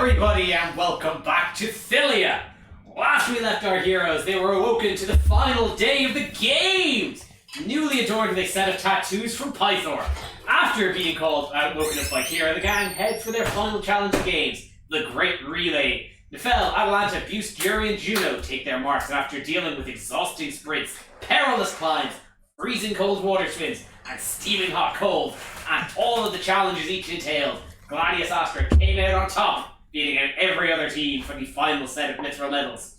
everybody, and welcome back to Septia! Last we left our heroes, they were awoken to the final day of the games! Newly adorned with a set of tattoos from Pythor. After being woken up by Kira, the gang head for their final challenge of games, the Great Relay. Nefel, Atalanta, Buse, Fury, and Juno take their marks after dealing with exhausting sprints, perilous climbs, freezing cold water swims, and steaming hot cold, and all of the challenges each entailed. Gladius Astra came out on top, beating out every other team for the final set of Mithril medals.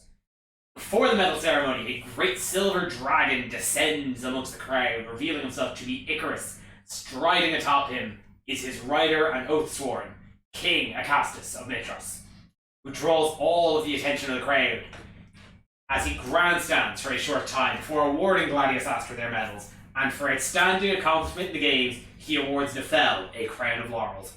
Before the medal ceremony, a great silver dragon descends amongst the crowd, revealing himself to be Icarus. Striding atop him is his rider and oath-sworn, King Acastus of Mitros, who draws all of the attention of the crowd as he grandstands for a short time before awarding Gladius Astra their medals, and for outstanding accomplishment in the games, he awards Nefel a crown of laurels.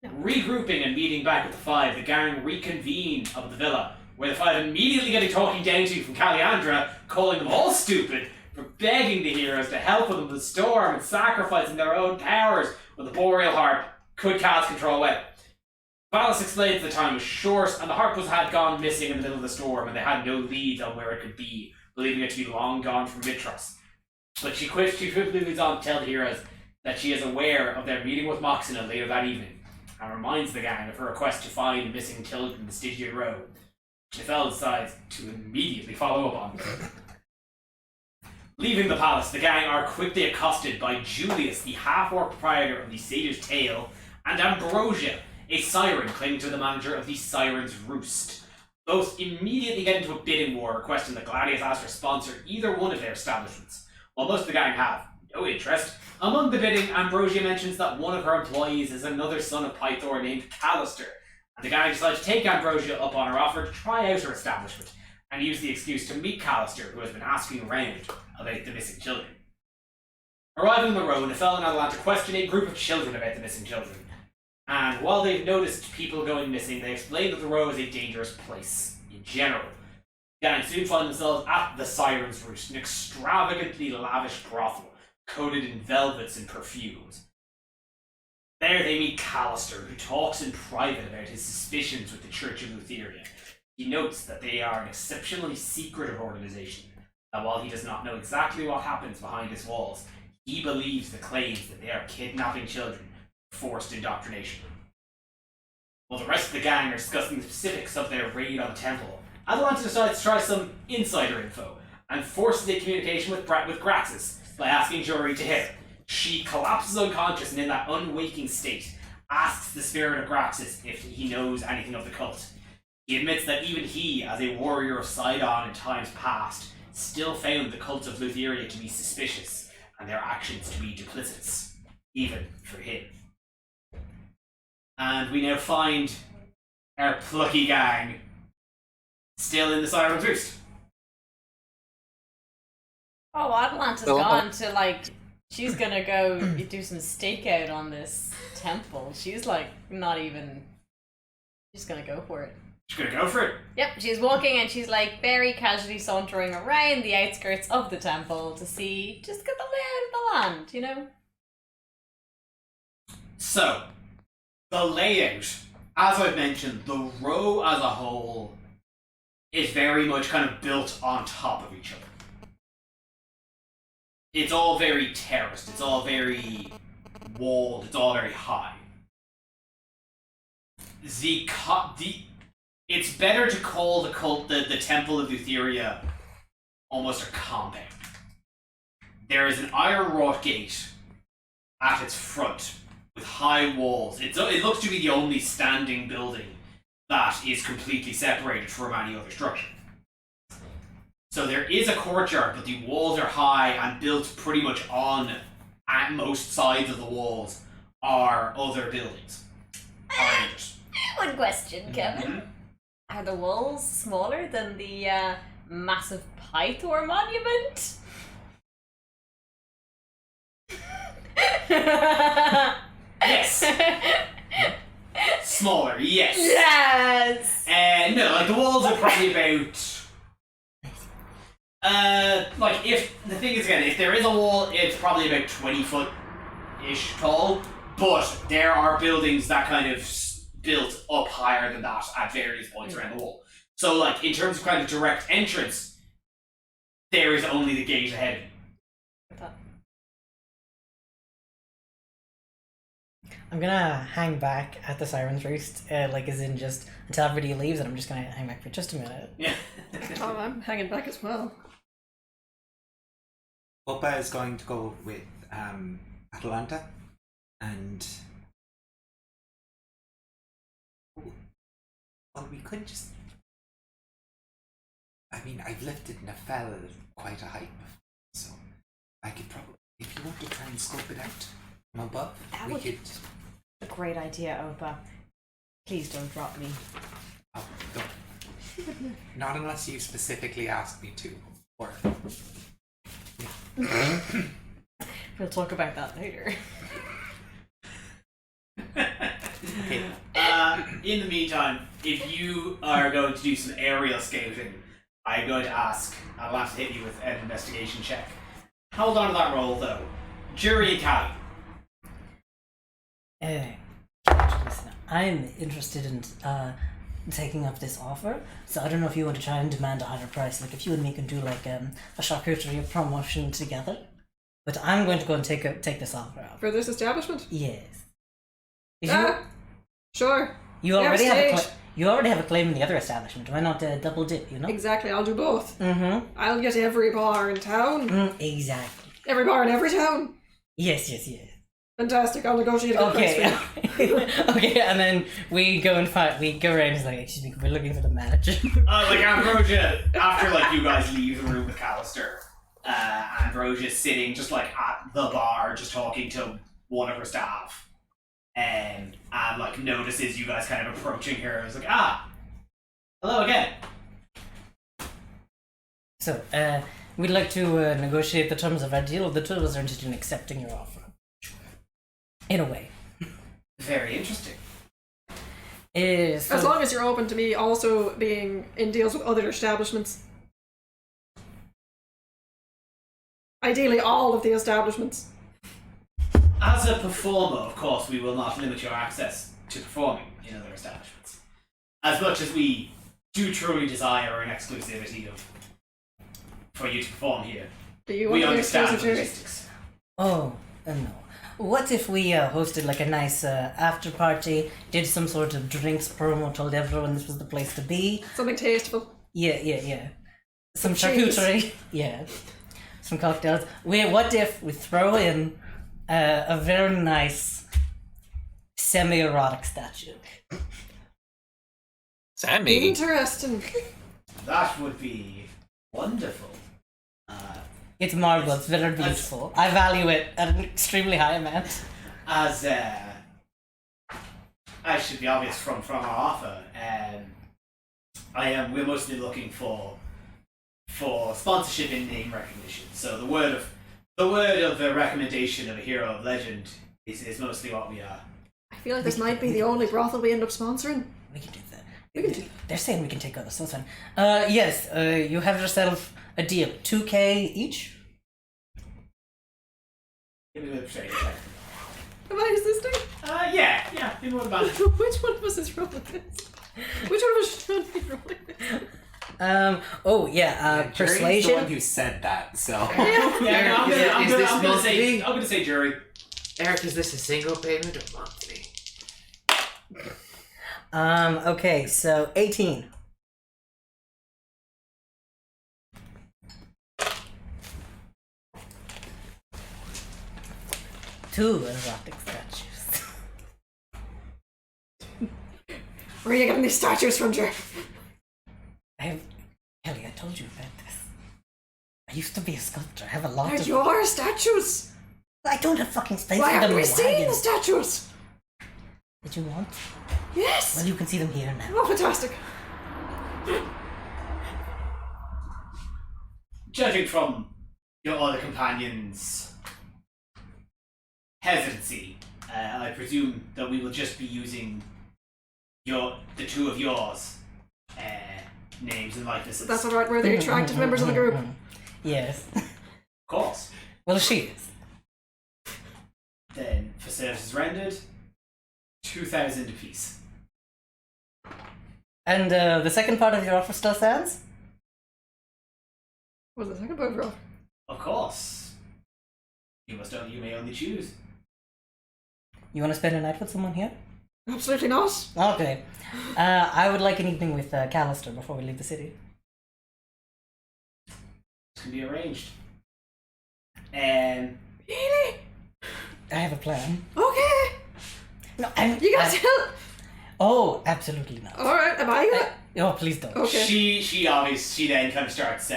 Regrouping and meeting back with the five, the gang reconvene up at the villa, where the five immediately get a talking down to from Kaliandra, calling them all stupid for begging the heroes to help them with the storm and sacrificing their own powers when the Boreal Harp could cast control weapon. Valis explains the time was short and the harp had gone missing in the middle of the storm and they had no lead on where it could be, believing it to be long gone from Mitros. But she quickly moves on to tell the heroes that she is aware of their meeting with Moxina later that evening, and reminds the gang of her request to find the missing children in the Stygian Row. Nefel decides to immediately follow up on her. Leaving the palace, the gang are quickly accosted by Julius, the half-orc proprietor of the Satyr's Tail, and Ambrosia, a siren claiming to be the manager of the Siren's Roost. Both immediately get into a bidding war, requesting that Gladius Astra sponsor either one of their establishments, while most of the gang have no interest. Among the bidding, Ambrosia mentions that one of her employees is another son of Pythor named Callister, and the gang decides to take Ambrosia up on her offer to try out her establishment, and use the excuse to meet Callister, who has been asking around about the missing children. Arriving on the road, Nefel and Atalanta question a group of children about the missing children, and while they've noticed people going missing, they explain that the row is a dangerous place in general. The gang soon find themselves at the Siren's Roost, an extravagantly lavish brothel, coated in velvets and perfumes. There they meet Callister, who talks in private about his suspicions with the Church of Lutheria. He notes that they are an exceptionally secretive organization, that while he does not know exactly what happens behind its walls, he believes the claims that they are kidnapping children for forced indoctrination. While the rest of the gang are discussing the specifics of their raid on the temple, Atalanta decides to try some insider info, and forces a communication with Graxus by asking Jory to hit her. She collapses unconscious and in that unwaking state, asks the spirit of Graxus if he knows anything of the cult. He admits that even he, as a warrior of Sidon in times past, still found the cult of Lutheria to be suspicious, and their actions to be duplicitous, even for him. And we now find our plucky gang still in the Siren's Roost. Oh, Atalanta's gone to, like, she's gonna go do some stakeout on this temple. She's, like, not even, she's gonna go for it. She's gonna go for it? Yep, she's walking and she's, like, very casually sauntering around the outskirts of the temple to see, just get the lay of the land, you know? So, the layout, as I've mentioned, the row as a whole is very much kind of built on top of each other. It's all very terraced, it's all very walled, it's all very high. It's better to call the Temple of Lutheria almost a compound. There is an iron-wrought gate at its front with high walls. It looks to be the only standing building that is completely separated from any other structure. So there is a courtyard, but the walls are high and built pretty much on, at most sides of the walls, are other buildings around it. One question, Kevin. Are the walls smaller than the massive Pythor monument? Yes! Smaller, yes! Yes! No, like the walls are probably about... like if, the thing is again, if there is a wall, it's probably about 20 foot-ish tall, but there are buildings that kind of built up higher than that at various points around the wall. So, like, in terms of kind of direct entrance, there is only the gate ahead of you. I'm gonna hang back at the Siren's Roost, like as in just until everybody leaves, and I'm just gonna hang back for just a minute. Yeah. Oh, I'm hanging back as well. Oppa is going to go with Atalanta, and well, we could just. I mean, I've lifted Nefel quite a height before, so I could probably, if you want to try and scope it out from above, we could. A great idea, Opa. Please don't drop me. Oh, don't. Not unless you specifically ask me to. Or. We'll talk about that later. Okay. In the meantime, if you are going to do some aerial scouting, I'm going to ask, I'll have to hit you with an investigation check. Hold on to that roll, though. Jury and Callie. Listen, I'm interested in taking up this offer, so I don't know if you want to try and demand a higher price. Like if you and me can do like a charcuterie promotion together. But I'm going to go and take this offer up. For this establishment? Yes. Sure. You already have a claim in the other establishment. Why not double dip? You know. Exactly. I'll do both. Mm-hmm. I'll get every bar in town. Exactly. Every bar in every town. Yes. Fantastic. I'll negotiate a good price for you. Okay, and then we go and find. We go around. He's like, "Excuse me, we're looking for the manager." Like Ambrosia, after like you guys leave the room with Callister, Ambrosia's sitting just like at the bar, just talking to one of her staff, and like notices you guys kind of approaching her. It's like, hello again. So, we'd like to negotiate the terms of our deal. The two of us are interested in accepting your offer. In a way. Very interesting. As long as you're open to me also being in deals with other establishments. Ideally, all of the establishments. As a performer, of course, we will not limit your access to performing in other establishments. As much as we do truly desire an exclusivity for you to perform here, we understand the logistics. Oh, no. What if we hosted like a nice after party, did some sort of drinks promo, told everyone this was the place to be? Something tasteful. Yeah. Some charcuterie. Yeah. Some cocktails. What if we throw in a very nice semi-erotic statue? Sammy. Interesting. That would be wonderful. It's marble, it's very beautiful. I value it at an extremely high amount. As should be obvious from our offer, we're mostly looking for sponsorship and name recognition. So the word of the recommendation of a hero of legend is mostly what we are. I feel like this might be the only brothel we end up sponsoring. We can do that. They're saying we can take others, so it's fine. Yes, you have yourself a deal. 2K each? Give me the persuasion check. Am I assisting? Yeah. Give me one about it. Which one of us is rolling this? Which one of us should be rolling this? Persuasion. the one who said that, so. I'm gonna say jury. Eric, is this a single payment or monthly? Okay, so 18. Two erotic statues. Where are you getting these statues from, Jer? Kelly, I told you about this. I used to be a sculptor. I have a lot They're of... your statues! I don't have fucking space Why for them aren't in we the seeing wagon. the statues? Did you want? Yes! Well, you can see them here now. Oh, fantastic. Judging from your other companions' hesitancy, I presume that we will just be using the two of yours names and likenesses. That's alright, we're the attractive members of the group. Yes. Of course. Well, she is. Then, for services rendered, 2,000 apiece. And the second part of your offer still stands? What was the second part of your offer? Of course. You may only choose. You want to spend a night with someone here? Absolutely not. Okay. I would like an evening with Callister before we leave the city. This can be arranged. Really? I have a plan. Okay. No, You gotta tell. Oh, absolutely not. All right. Am I gonna? Oh, please don't. Okay. She then kind of starts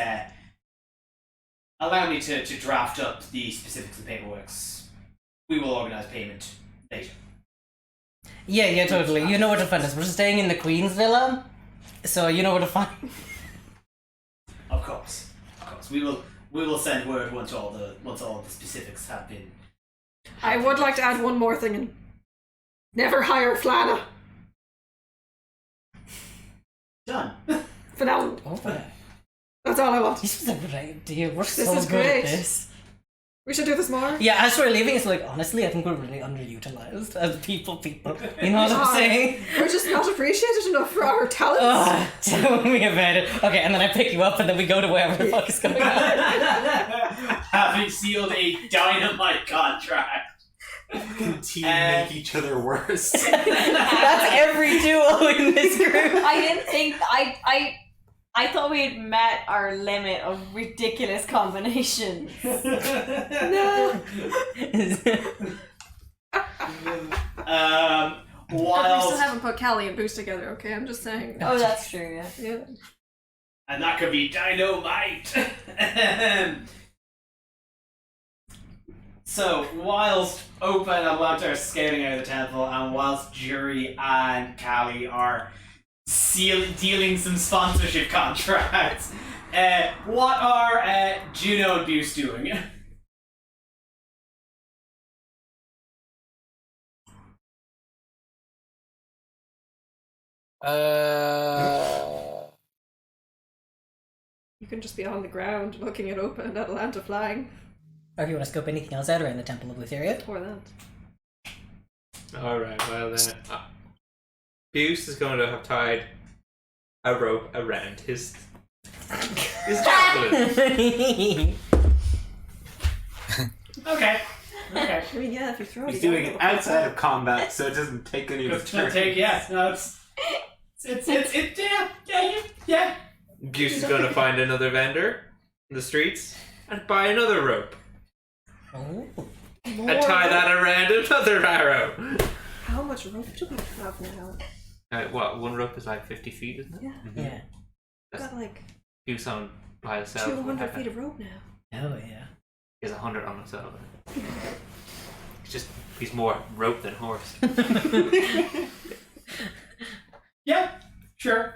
allow me to draft up the specifics of the paperwork. We will organize payment later. Yeah, totally. You know where to find us. We're staying in the Queen's Villa, so you know where to find. Of course. We will send word once all the specifics have been. I would like to add one more thing and never hire Flana. Done. For now. Oh, yeah. That's all I want. This is a great idea. We're This so is good great. at this. We should do this more. Yeah, as we're leaving, it's like, honestly, I think we're really underutilized as people. You know what I'm saying? We're just not appreciated enough for our talents. Ugh, tell me about it. Okay, and then I pick you up and then we go to wherever the fuck is going on. Having sealed a dynamite contract. Team make each other worse. That's every duo in this group. I didn't think I thought we had met our limit of ridiculous combinations. No. We While still haven't put Callie and Boost together, okay? I'm just saying. Oh, that's true, yeah. Yeah. and that could be dynamite. So, whilst Opa and Atlanta are scaling out of the temple, and whilst Jury and Callie are dealing some sponsorship contracts, what are Juno and Buse doing? You can just be on the ground looking at Opa and Atlanta flying. Or if you want to scope anything else out around the Temple of Lutheria. Or that. Alright, well then. Buse is going to have tied a rope around his javelin. Okay. I mean, yeah, if you throw it. He's you doing gotta it go. outside of combat, so it doesn't take any of his turn. Yeah. Buse is going to find another vendor in the streets and buy another rope. Oh. And tie that around another arrow. How much rope do we have now? What, one rope is like 50 feet, isn't it? Yeah. Yeah. We've got like Buse on by himself. 200 feet of rope now. Oh, yeah. He has 100 on himself. He's more rope than horse. Yeah, sure.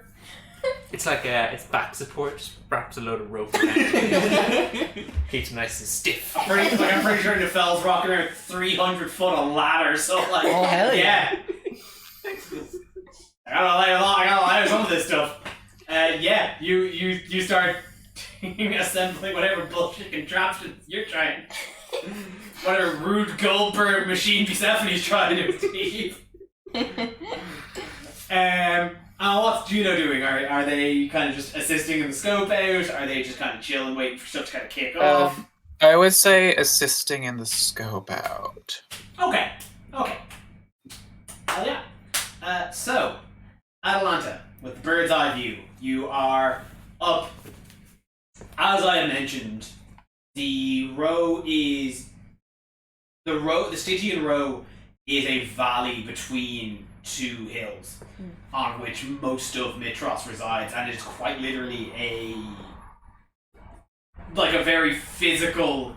It's like it's back support, just wraps a load of rope around it. Keeps him nice and stiff. I'm pretty sure Nefel's rocking around 300 foot on ladder, so like, Oh, hell yeah. I gotta lay some of this stuff. Yeah, you start assembling whatever bullshit contraptions you're trying. Whatever Rude Goldberg machine Persephone's trying to achieve. What's Juno doing? Are they kind of just assisting in the scope out? Are they just kind of chilling, waiting for stuff to kind of kick off? I would say assisting in the scope out. Okay. Hell yeah. So, Atalanta, with the bird's eye view, you are up. As I mentioned, the Stygian row is a valley between two hills on which most of Mitros resides, and it is quite literally a very physical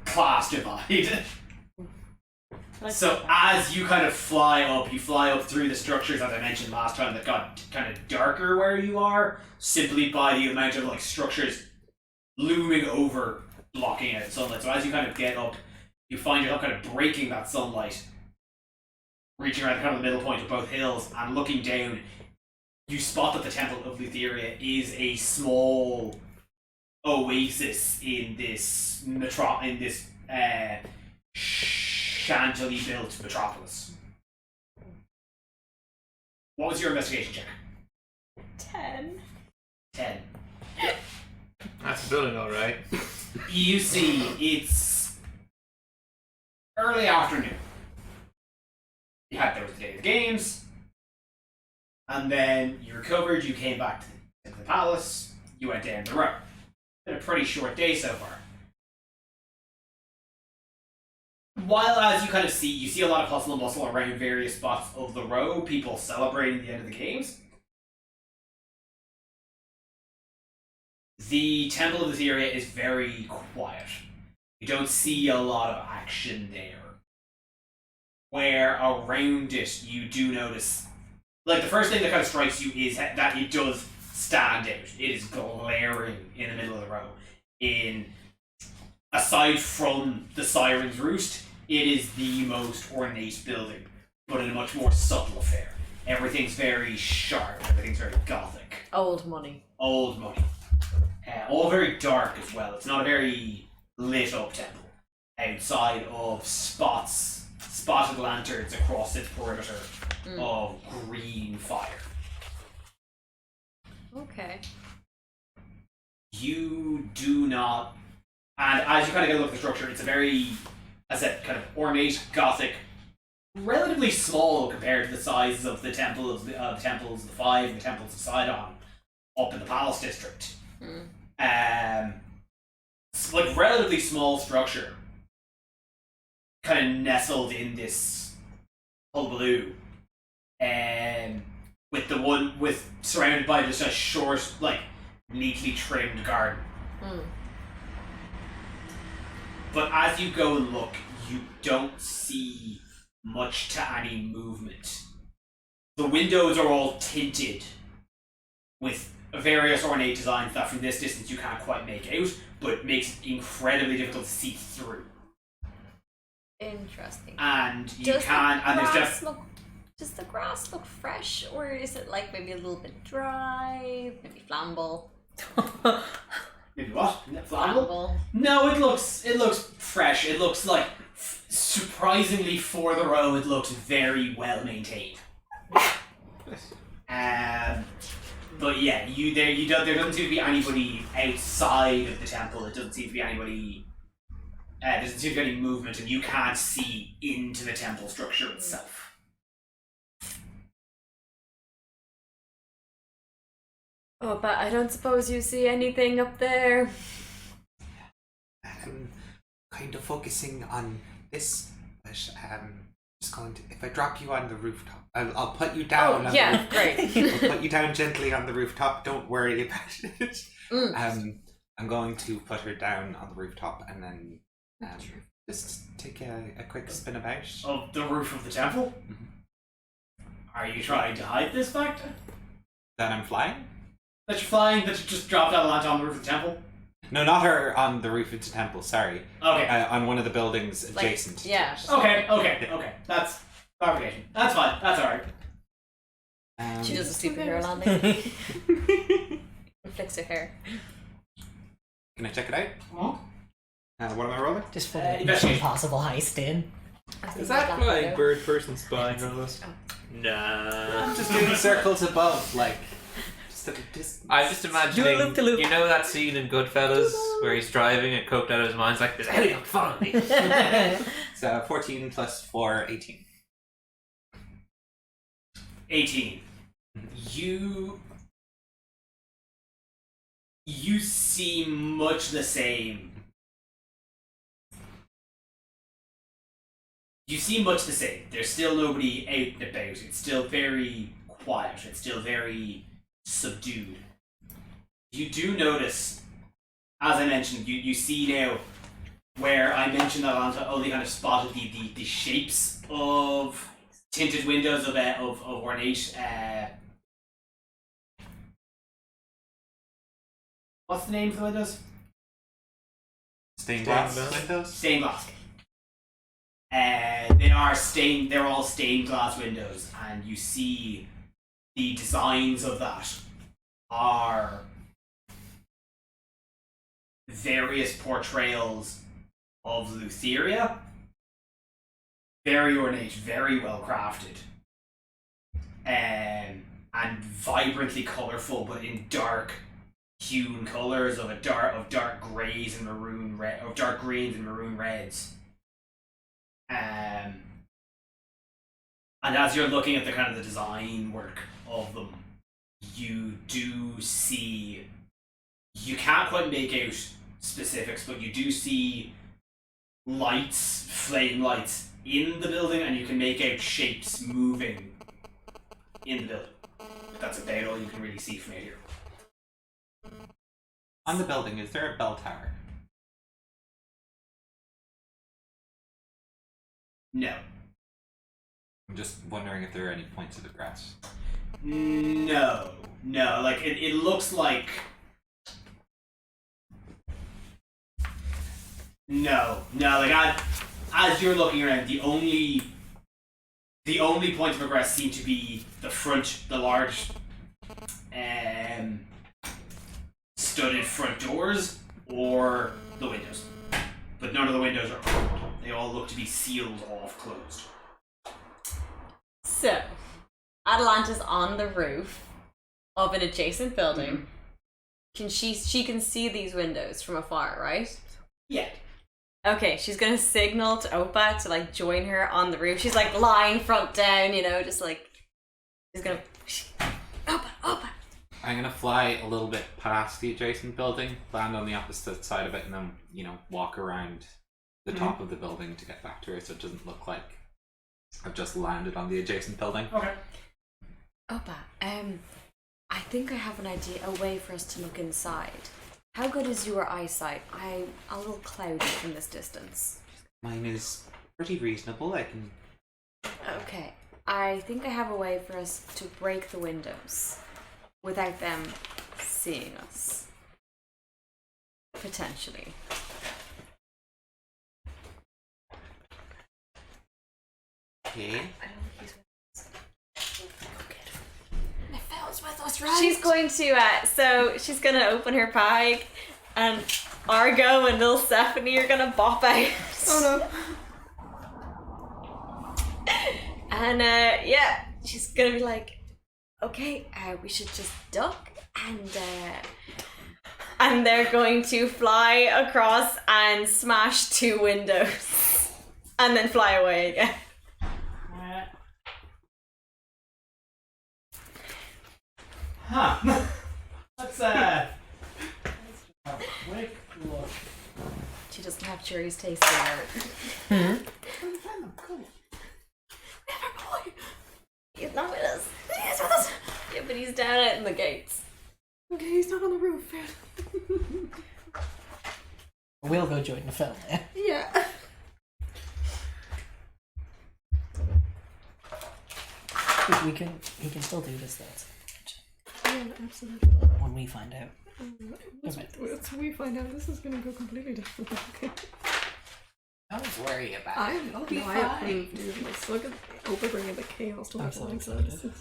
class divide. So as you kind of fly up through the structures, as I mentioned last time, that got kind of darker where you are, simply by the amount of structures looming over, blocking out sunlight. So as you kind of get up, you find yourself kind of breaking that sunlight, reaching around kind of the middle point of both hills, and looking down, you spot that the Temple of Lutheria is a small oasis in this shantily built metropolis. What was your investigation check? 10. 10. That's a building, all right. You see, it's early afternoon. There was the day of the games, and then you recovered, you came back to the palace, you went down the road. Been a pretty short day so far. While as you kind of see, you see a lot of hustle and bustle around various spots of the row, people celebrating the end of the games. The Temple of the Etheria is very quiet. You don't see a lot of action there. Where around it, you do notice, like the first thing that kind of strikes you is that it does stand out. It is glaring in the middle of the row. Aside from the Siren's Roost, it is the most ornate building, but in a much more subtle affair. Everything's very sharp. Everything's very gothic. Old money. Old money. All very dark as well. It's not a very lit up temple. Outside of spotted lanterns across its perimeter of green fire. Okay. You do not, and as you kind of get a look at the structure, it's a very, as I said, kind of ornate, gothic, relatively small compared to the sizes of the temples of the Five and the temples of Sidon up in the Palace District. It's like relatively small structure, kind of nestled in this hullabaloo, with surrounded by just a short, like neatly trimmed garden. But as you go and look, you don't see much to any movement. The windows are all tinted with various ornate designs that from this distance you can't quite make out, but makes it incredibly difficult to see through. Interesting. And you can, and there's just does the grass look fresh, or is it like maybe a little bit dry, maybe flammable? maybe what? Flammable? No, it looks fresh. It looks like surprisingly for the row. It looks very well maintained. But yeah, there doesn't seem to be anybody outside of the temple. It doesn't seem to be anybody. There doesn't seem to be any movement, and you can't see into the temple structure itself. Oh, but I don't suppose you see anything up there. I'm kind of focusing on this, but just going to, if I drop you on the rooftop, I'll put you down. Oh, yeah, great. I'll put you down gently on the rooftop. Don't worry about it. I'm going to put her down on the rooftop and then just take a quick spin about. Of the roof of the temple? Mm-hmm. Are you trying to hide this fact? That I'm flying? That you're flying? That you just dropped out on the roof of the temple? No, not her on the roof of the temple, sorry. Okay. On one of the buildings adjacent. Like, yeah. Okay. That's clarification. That's fine. That's alright. She does a superhero landing. Flicks her hair. Can I check it out? Huh? What am I rolling? Just for the investigation. possible heist in. Is that like bird person spying on us? I'm just doing circles above, like just at a distance. I'm just imagining, loop-de-loop. you know that scene in Goodfellas where he's driving and coked out of his mind, like, there's a helicopter following me. So 14 plus 4, 18. 18. You see much the same. You see much the same. There's still nobody out and about. It's still very quiet. It's still very subdued. You do notice, as I mentioned, you see now where I mentioned that Alanta only kind of spotted the shapes of tinted windows of ornate. What's the name for the windows? Stained glass windows? Stained glass. They're all stained glass windows, and you see the designs of that are various portrayals of Lutheria. Very ornate, very well crafted. And and vibrantly colourful, but in dark hewn colours of dark greys and maroon red, of dark greens and maroon reds. And as you're looking at the kind of the design work of them, you do see, you can't quite make out specifics, but you do see lights, flame lights in the building, and you can make out shapes moving in the building. But that's about all you can really see from out here. On the building, is there a bell tower? No. I'm just wondering if there are any points of egress. No. Like it looks like. No. Like as you're looking around, the only points of egress seem to be the front, the large, studded front doors or the windows. But none of the windows are open. They all look to be sealed off, closed. So, Atalanta's on the roof of an adjacent building. She can see these windows from afar, right? Yeah. Okay, she's gonna signal to Opa to like join her on the roof. She's like lying front down, you know, just like she's gonna Opa. I'm gonna fly a little bit past the adjacent building, land on the opposite side of it, and then, walk around the top of the building to get back to her, so it doesn't look like I've just landed on the adjacent building. Okay. Opa, I think I have an idea, a way for us to look inside. How good is your eyesight? I'm a little cloudy from this distance. Mine is pretty reasonable. I can. Okay, I think I have a way for us to break the windows without them seeing us. Potentially. Okay. With us, right? She's going to, she's going to open her bag and Argo and little Stephanie are going to bop out. Oh no. And she's going to be like, okay, we should just duck and they're going to fly across and smash 2 windows and then fly away again. Huh. Let's a quick look. She doesn't have cherries tasting her. Cool. Never boy. He's not with us. He's with us. Yeah, but he's down out in the gates. Okay, he's not on the roof. We'll go join the film there. Yeah. We can still do this though. Yeah, absolutely. When we find out. Once we find out, this is going to go completely different. Okay. Don't worry about it. I approve, dude. Let's look at Opa bringing the chaos to Absolutely. Atlanta.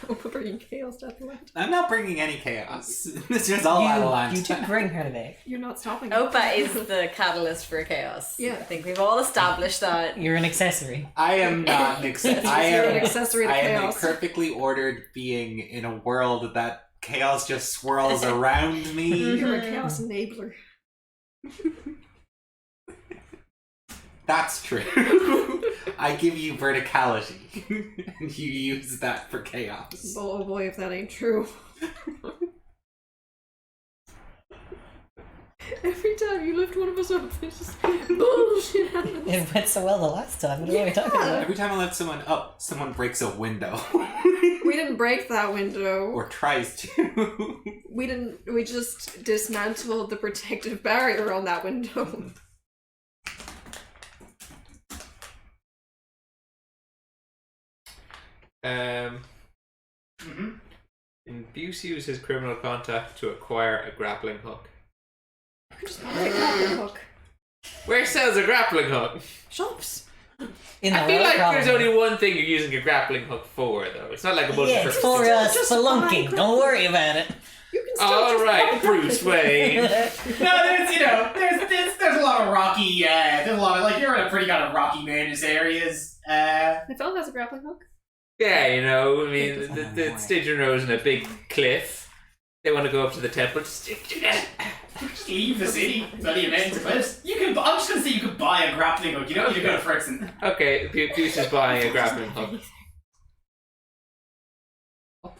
Opa bringing chaos to Atlanta. I'm not bringing any chaos. This is all Atalanta. You did bring her today. You're not stopping. Opa is the catalyst for chaos. Yeah. I think we've all established that. You're an accessory. I am not an accessory. You're an accessory to I am a chaos. perfectly ordered being in a world that chaos just swirls around me. You're a chaos enabler. That's true. I give you verticality, and you use that for chaos. Oh boy, if that ain't true. Every time you lift one of us up, there's just bullshit happens. It went so well the last time. What are we talking about? Every time I lift someone up, someone breaks a window. We didn't break that window. Or tries to. We just dismantled the protective barrier on that window. Induce uses criminal contact to acquire a grappling hook. Just buy a grappling hook. Where sells a grappling hook? Shops. In I feel like there's only one thing you're using a grappling hook for, though. It's not like a bunch Yeah, of it's different for things. spelunking. Don't worry about it. You can still All just right, buy Bruce grappling Wayne. No, there's a lot of rocky, there's a lot of, like, you're in a pretty kind of rocky mountainous areas. hook. The fella has a grappling hook. Yeah, you know, I mean, It's not the anymore. stage your nose in a big cliff. They want to go up to the temple. Just Just leave the city. Bloody amazing cliffs. You can. I'm just gonna say you could buy a grappling hook. You don't need to go to Frickson. okay, Bish is buying a grappling hook.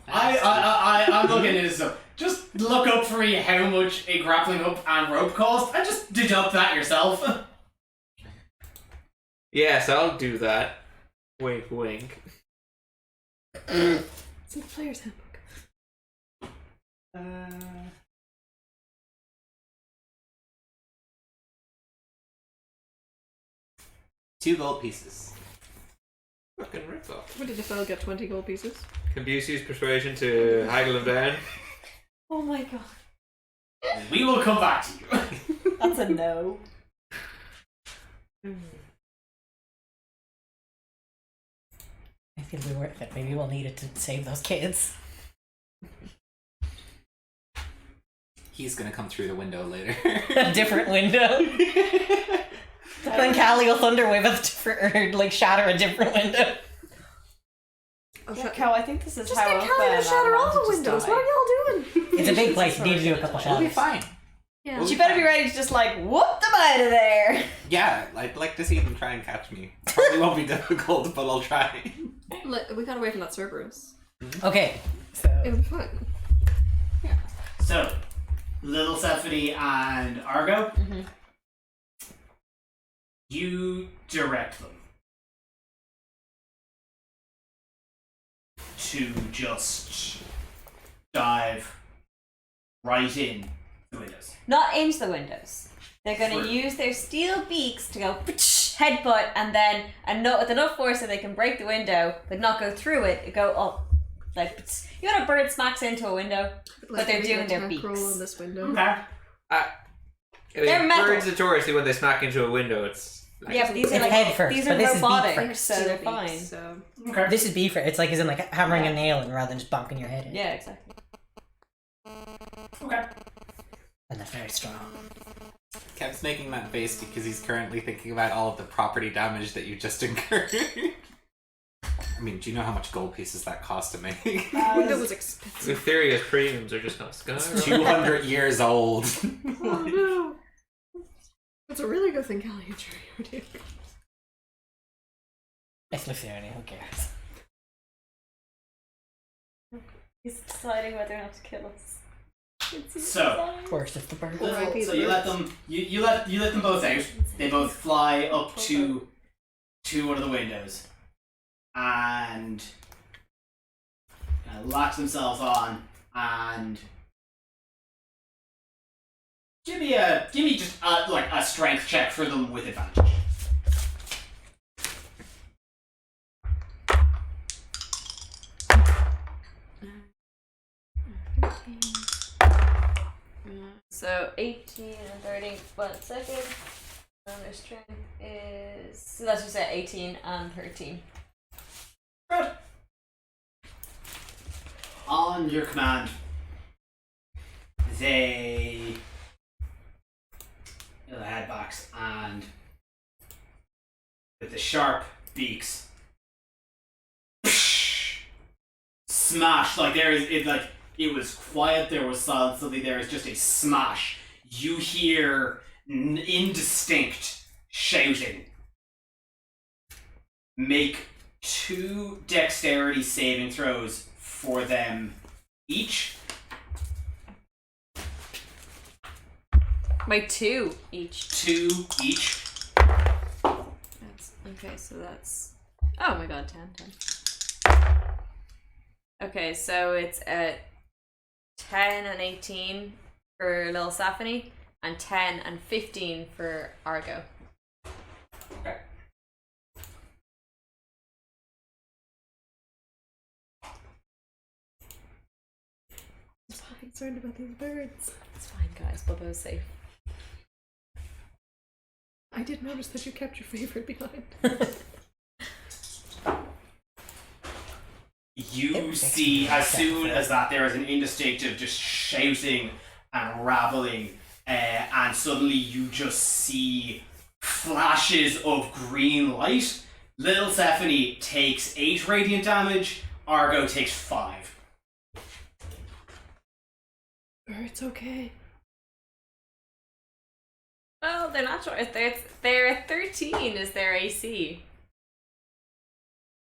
I'm looking at this stuff. Just look up for me how much a grappling hook and rope cost, and just deduct that yourself. Yes, I'll do that. Wink, wink. It's in the player's handbook. 2 gold pieces. Fucking rip off. What did the fell get 20 gold pieces? Can Bish use persuasion to haggle him down? Oh my god. We will come back to you. That's a no. I feel it'll be worth it. Maybe we'll need it to save those kids. He's gonna come through the window later. A different window. Then Callie will thunderwave a different, or like shatter a different window. Oh, Yeah, Cal, I think this is just how get Callie to shatter all the windows. What are y'all doing? It's a big place. You need to do a couple We'll be shatters. fine. Yeah. She better be ready to just like whoop them out of there. Yeah, I'd like to see them try and catch me. Probably won't be difficult, but I'll try. We got away from that Cerberus. Okay, so It was fun. So, Little Stephanie and Argo, you direct them to just dive right in the windows. Not into the windows. They're going Sure. to use their steel beaks to go headbutt, and then with enough force that they can break the window, but not go through it. Go up, like you know, when a bird smacks into a window, but they're doing their beaks. Roll on this window. Okay. They're metal. Birds notoriously, when they smack into a window, it's like, Yeah, but these are It's like head first, these but are this is beak robotic, first. so they're fine. So Okay. this is beef. It's like as in like hammering a nail in rather than just bonking your head in. Yeah, exactly. Okay. And they're very strong. Kev's making that face because he's currently thinking about all of the property damage that you just incurred. I mean, do you know how much gold pieces that cost to make? window was expensive. the theory is premiums are just going to skyrocket. 200 years old. Oh no. That's a really good thing, Callie and Jerry are doing. Exclusivity, who cares? He's deciding whether or not to kill us. So, Worst if the bird. so you let them you let them both out. They both fly up to one of the windows and latch themselves on and give me just like a strength check for them with advantage. So 18 and 13. 1 second. And their strength is. So let's just say 18 and 13. Good. On your command, they the headbacks and with the sharp beaks smash like there is it like it was quiet, there was silence, suddenly there is just a smash. You hear indistinct shouting. Make 2 dexterity saving throws for them each. My 2 each. 2 each. That's okay, so that's. Oh my god, 10. Okay, so it's at 10 and 18 for Little Stephanie, and 10 and 15 for Argo. Okay. I'm so concerned about these birds. It's fine, guys. Bobo's safe. I did notice that you kept your favorite behind. You see, as soon as that, there is an indistinct of just shouting and rattling, and suddenly you just see flashes of green light, Little Stephanie takes 8 radiant damage. Argo takes 5. It's okay. Well, they're not sure. They're at 13 is their AC.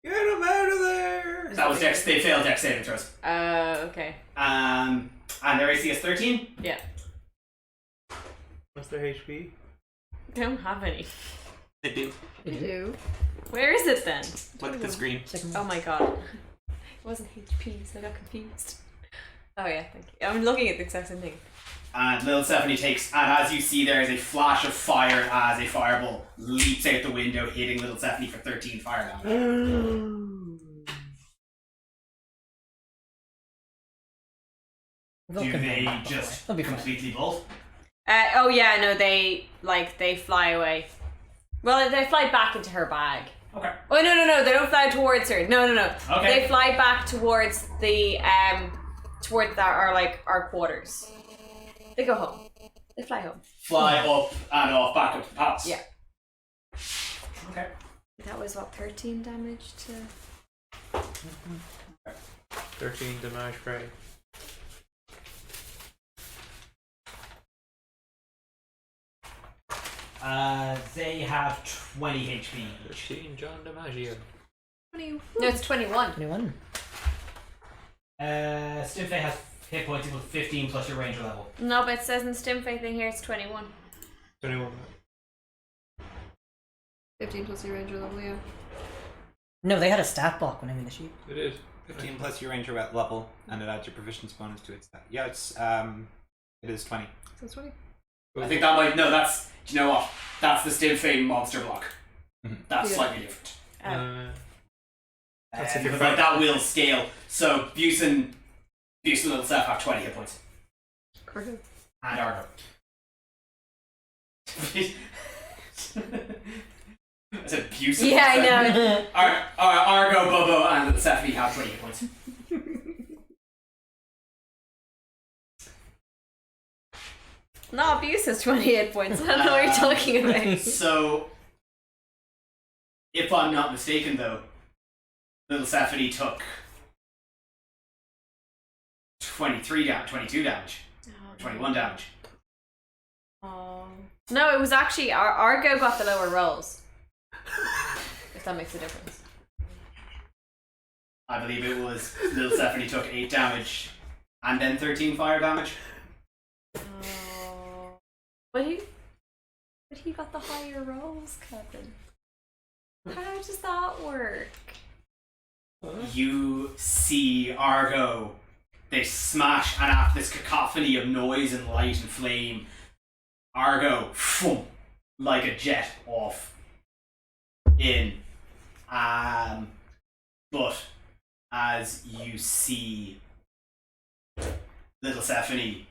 Get him out of there! That was Dex. They failed Dex saving throws. Okay. And their AC is 13. Yeah. What's their HP? They don't have any. They do. You do. Where is it then? Look at the screen. Oh my god. It wasn't HP, so I got confused. Oh yeah, thank you. I'm looking at the exact same thing. And Little Stephanie takes, and as you see, there is a flash of fire as a fireball leaps out the window, hitting Little Stephanie for 13 fire damage. Do they just They'll be fine. completely bolt? Oh yeah, no, they fly away. Well, they fly back into her bag. Okay. Oh no, they don't fly towards her. No. Okay. They fly back towards the towards our quarters. They go home. They fly home. Fly up and off, back up to the palace. Yeah. Okay. That was what, 13 damage to. 13 damage, right? They have 20 HP. 13 John DiMaggio. No, it's 21. 21. Stimfei has hit points equal to 15 plus your ranger level. No, but it says in Stimfei thing here it's 21. 21. 15 plus your ranger level, yeah. No, they had a stat block when I made the sheet. It is. 15 plus your ranger level, and it adds your proficiency bonus to its stat. Yeah, it is 20. So it's 20. I think that might, no, that's, do you know what? That's the Stimfei monster block. That's Yeah. slightly different. That's if you're But that will scale. So Buse and Little Steph have 20 hit points. Correct. And Argo. I said Buse. and Yeah, I Little Steph. know. Argo, Bobo, and Little Stephanie have 20 hit points. No, Abuse has 28 points. I don't know what you're talking about. So, if I'm not mistaken, though, Little Stephanie took 22 damage, 21 damage. Oh. No, it was actually Argo got the lower rolls. If that makes a difference. I believe it was Little Stephanie took 8 damage and then 13 fire damage. Oh. But he got the higher rolls, Kevin. How does that work? You see Argo, they smash, and after this cacophony of noise and light and flame, Argo, phoom, like a jet off in. But as you see Little Stephanie,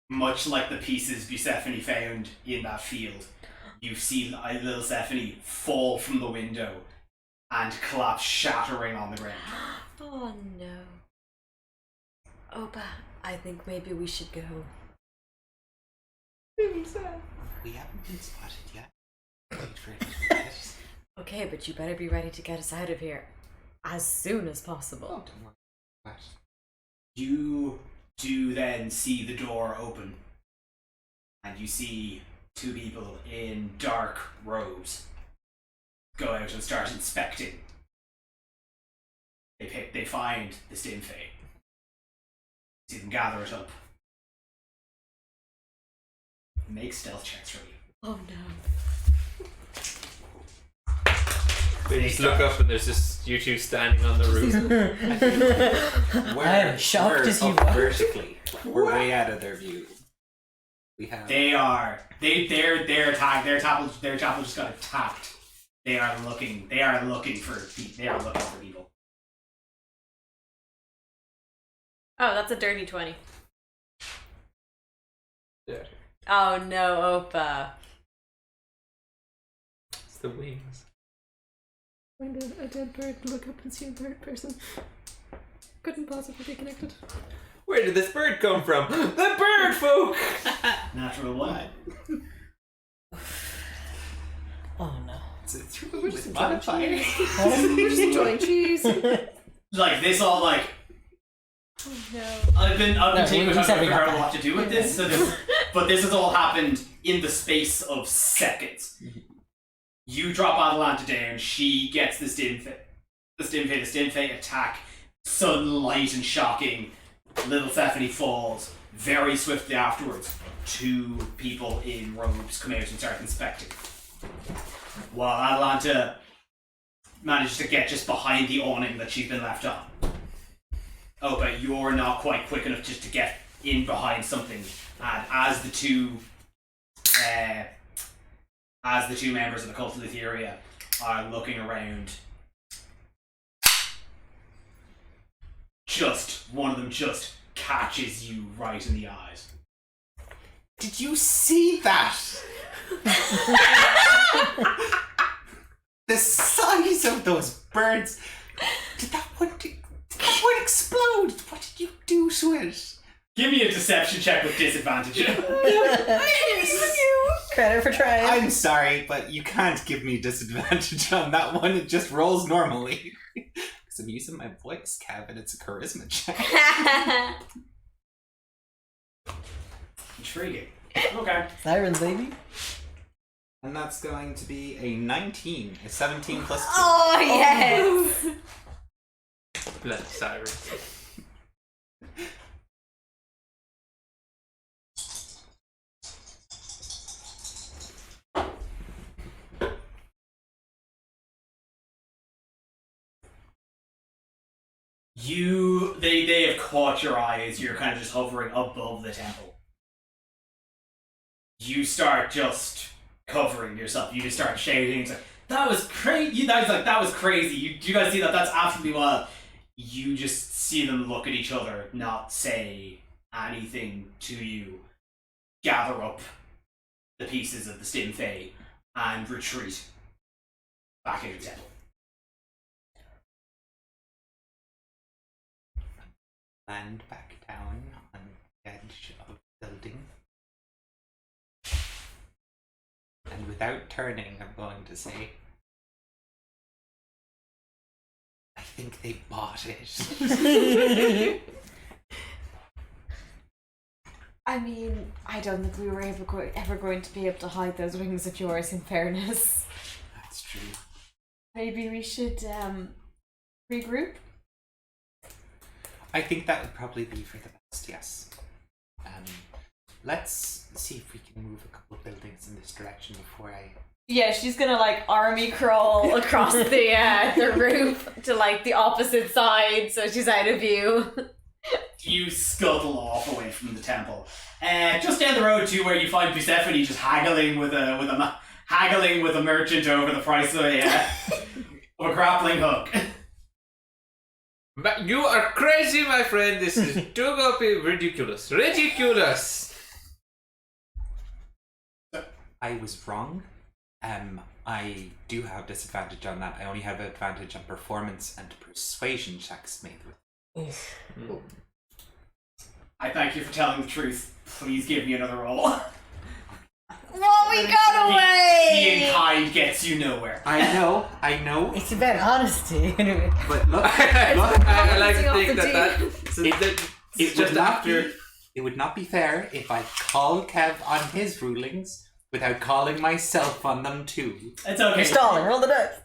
much like the pieces Busephone found in that field, you see Little Stephanie fall from the window and collapse, shattering on the ground. Oh no. Opa, I think maybe we should go. We haven't been spotted yet. Wait for it. Okay, but you better be ready to get us out of here as soon as possible. Oh, don't worry about it. You do then see the door open, and you see 2 people in dark robes go out and start inspecting. They find the Stimfei. See them gather it up. Make stealth checks for me. Oh no. They just look up and there's just you two standing on the roof. We're, I am shocked we're to see up what- vertically. We're way out of their view. We have. Their chapel just got attacked. They are looking for people. Oh, that's a dirty 20. Yeah. Oh no, Opa. It's the wings. Find a dead bird, look up and see a third person. Couldn't possibly be connected. Where did this bird come from? The bird folk! Natural one. Oh no. We're just enjoying cheese. We're just enjoying cheese. Like this all like No. I've been taking my time to said we figure got out that. what to do with this. So but this has all happened in the space of seconds. You drop Atalanta down. She gets the Stinfei. The Stinfei attack. Sudden light and shocking. Little Stephanie falls. Very swiftly afterwards, 2 people in robes come out and start inspecting. While Atalanta manages to get just behind the awning that she's been left on. Oh, but you're not quite quick enough just to get in behind something. And as the two members of the Cult of Etheria are looking around, one of them just catches you right in the eyes. Did you see that? The size of those birds. Did that one explode? What did you do to it? Give me a deception check with disadvantage. Credit for trying. I'm sorry, but you can't give me disadvantage on that one. It just rolls normally. Because I'm using my voice, Kev, and it's a charisma check. Intriguing. Okay. Sirens, baby. And that's going to be a 19, a 17 plus 2. Oh, yes! Bloody Cyrus. They have caught your eye as you're kind of just hovering above the temple. You start just covering yourself. You just start shouting. It's like, that was crazy. You guys like, that was crazy. You guys see that? That's absolutely wild. You just see them look at each other, not say anything to you. Gather up the pieces of the Stinfei and retreat back into the temple. Land back down on the edge of the building. And without turning, I'm going to say, I think they bought it. I mean, I don't think we were ever going to be able to hide those wings of yours, in fairness. That's true. Maybe we should regroup? I think that would probably be for the best, yes. Let's see if we can move a couple of buildings in this direction before I... Yeah, she's gonna like army crawl across the roof to like the opposite side, so she's out of view. You scuttle off away from the temple. Just down the road to where you find Persephone just haggling with a merchant over the price of a grappling hook. But you are crazy, my friend. This is too ridiculous. Ridiculous! I was wrong. I do have disadvantage on that. I only have advantage on performance and persuasion checks made with. I thank you for telling the truth. Please give me another roll. Well, we got away! Being kind gets you nowhere. I know. It's about honesty. Anyway. But look, I like to think Balancing that off it's just after. It would not be fair if I called Kev on his rulings without calling myself on them too. It's okay. You're stalling. Roll the dice.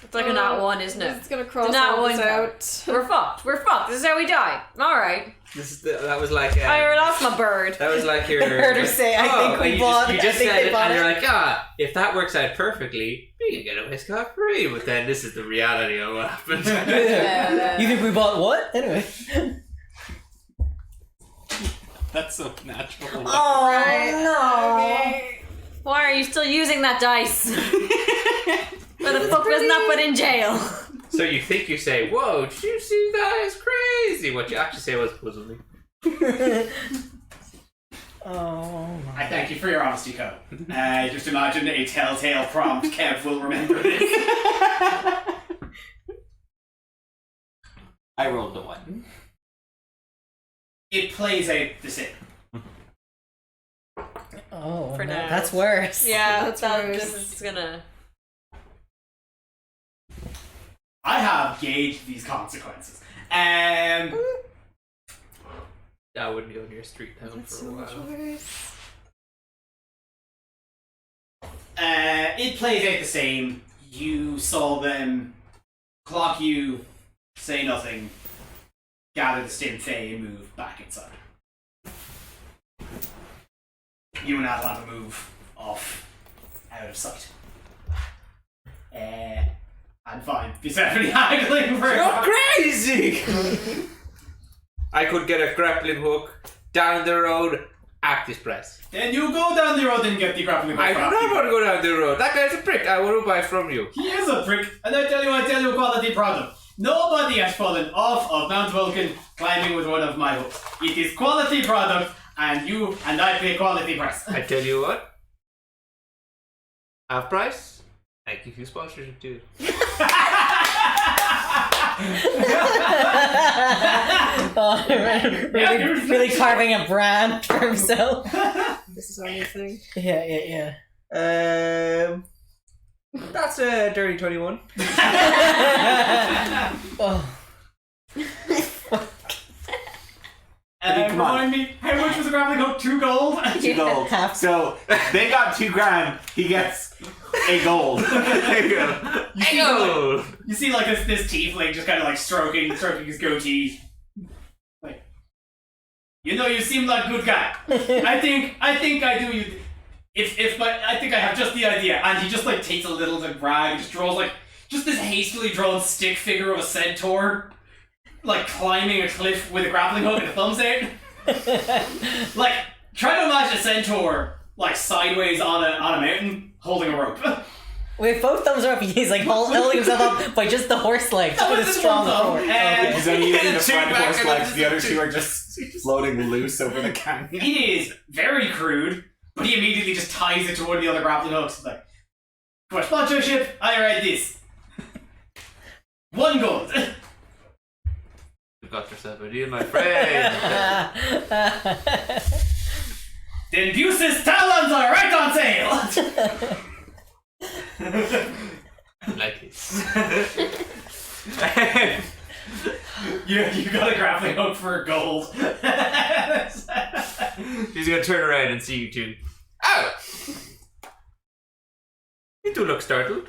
It's like a nat one, isn't it? It's gonna cross Nat all this one. out. We're fucked. We're fucked. This is how we die. Alright. That was like. I lost my bird. That was like your. I heard her say, I think we bought it. You I just think said they it, bought and it. you're like, if that works out perfectly, we can get away scot free. But then this is the reality of what happened. You think we bought what? Anyway. That's so natural. Oh, no. Why are you still using that dice? Why the fuck wasn't that put in jail? So you think you say, "Whoa, did you see that? It's crazy." What you actually say was puzzling. Oh, I thank you for your honesty, Co. Just imagine a telltale prompt. Kev will remember this. I rolled a 1. It plays out the same. Oh, For no, now. that's worse. Yeah, That's that worse. this is gonna. I have gauged these consequences. I wouldn't go near Street Town That's for so a much while. worse. It plays out the same. You saw them clock you, say nothing, gather the stim fey, and move back inside. You and Adeline move off out of sight. And fine. Persephone haggling for You're crazy! I could get a grappling hook down the road at this price. Then you go down the road and get the grappling hook. I do from not him. want to go down the road. That guy's a prick. I want to buy from you. He is a prick, and I tell you a quality product. Nobody has fallen off of Mount Vulcan climbing with one of my hooks. It is quality product, and you and I pay quality price. I tell you what. Half price? I give you sponsorship too. Oh, really carving a brand for himself. This is our new thing. Yeah. That's a dirty 21. Oh. Come on. Remind me, how much was the grappling hook? 2 gold? 2 gold. Half. So they got $2,000. He gets a gold. There you go. You see like this tiefling just kind of like stroking his goatee. Like, you seem like a good guy. I think I do you. I think I have just the idea. And he just like takes a little like rag and just draws like just this hastily drawn stick figure of a centaur, like climbing a cliff with a grappling hook and a thumbs out. Like, try to imagine a centaur like sideways on a mountain holding a rope. With both thumbs are up, he's like holding himself up by just the horse legs. That With was a just strong one thumb. core. And So he's using the Two front back horse and legs, then the other two. 2 are just floating loose over the canyon. it is very crude, but he immediately just ties it to one of the other grappling hooks. He's like, for sponsorship, I write this. 1 gold. You got yourself a deal, my friend. Then Buce's talons are right on sale. Like this. You got a grappling hook for gold. He's gonna turn around and see you two. Oh! You two look startled.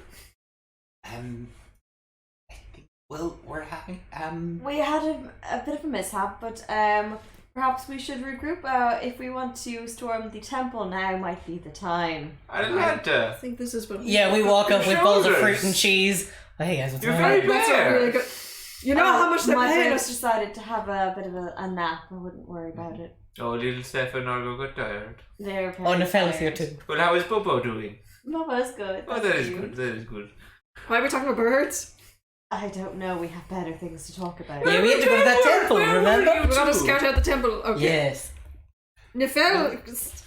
I think we're having We had a bit of a mishap, but perhaps we should regroup. If we want to storm the temple, now might be the time. I didn't want I to. think this is what. Yeah, we walk up with bowls of Shoulders. fruit and cheese. Oh, hey guys, what's You're going very on? That's not really good. You know how much they're my paying brain's us. decided to have a bit of a nap. I wouldn't worry about it. Oh, little Steph and Argo got tired. They're Oh, very Nefel's here tired. too. Well, how is Bobo doing? Mama's good. Oh, that's that is cute. good. That is good. Why are we talking about birds? I don't know. We have better things to talk about. Yeah, we had to go to that temple, remember? We gotta scout out the temple. Okay. Yes. Nefel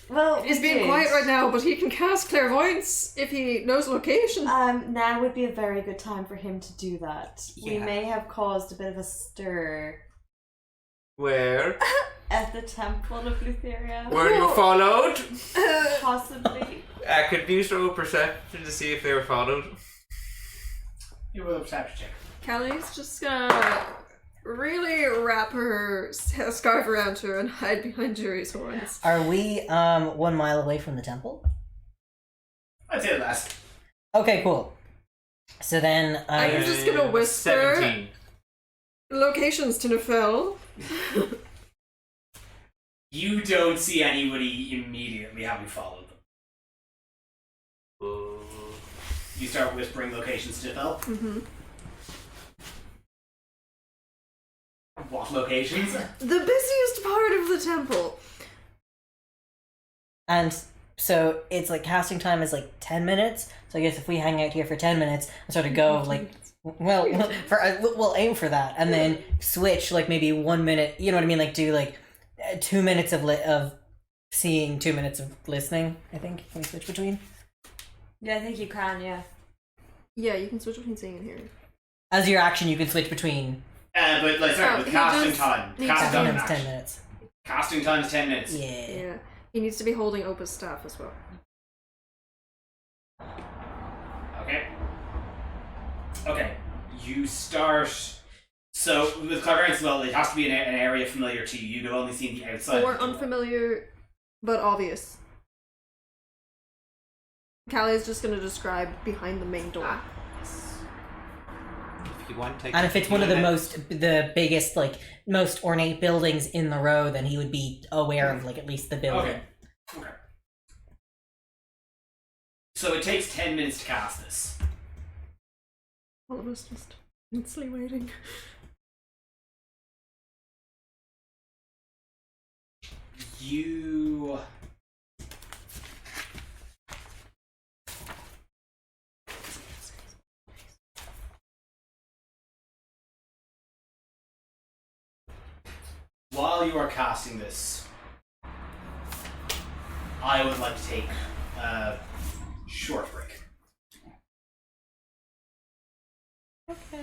Well, is we being did. quiet right now, but he can cast clairvoyance if he knows location. Now would be a very good time for him to do that. We Yeah. may have caused a bit of a stir Where? at the temple of Lutheria. Were you followed? Possibly. Could you throw a perception to see if they were followed? You will have to check. Callie's just gonna really wrap her scarf around her and hide behind Jury's horns. Are we 1 mile away from the temple? I'd say that. Okay, cool. So then I'm just gonna whisper 17. locations to Nefel. You don't see anybody immediately having followed them. Oh. You start whispering locations to Phil. Mm-hmm. What locations? The busiest part of the temple. And so it's like casting time is like 10 minutes. So I guess if we hang out here for 10 minutes and sort of go like, well, we'll aim for that, and then switch like maybe 1 minute. You know what I mean? Like do like 2 minutes of seeing, 2 minutes of listening. I think can we switch between? Yeah, I think you can. Yeah. Yeah, you can switch between seeing and hearing. As your action, you can switch between. But like, sorry, with he casting just time. needs Casting to time, It's 10 action. minutes. Casting time is 10 minutes. Yeah. Yeah. He needs to be holding Opa's staff as well. Okay. Okay. You start. So with clairvoyance, well, it has to be an area familiar to you. You've only seen the outside. Or of the door. unfamiliar, but obvious. Callie is just going to describe behind the main door. If you want to take And if it's one of the unit- the biggest, like, most ornate buildings in the row, then he would be aware of, like, at least the building. Okay. Okay. So it takes 10 minutes to cast this. All of us just intensely waiting. You. While you are casting this, I would like to take a short break.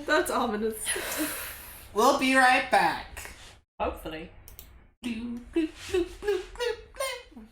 That's ominous. We'll be right back. Hopefully. Bloop, bloop, bloop, bloop, bloop.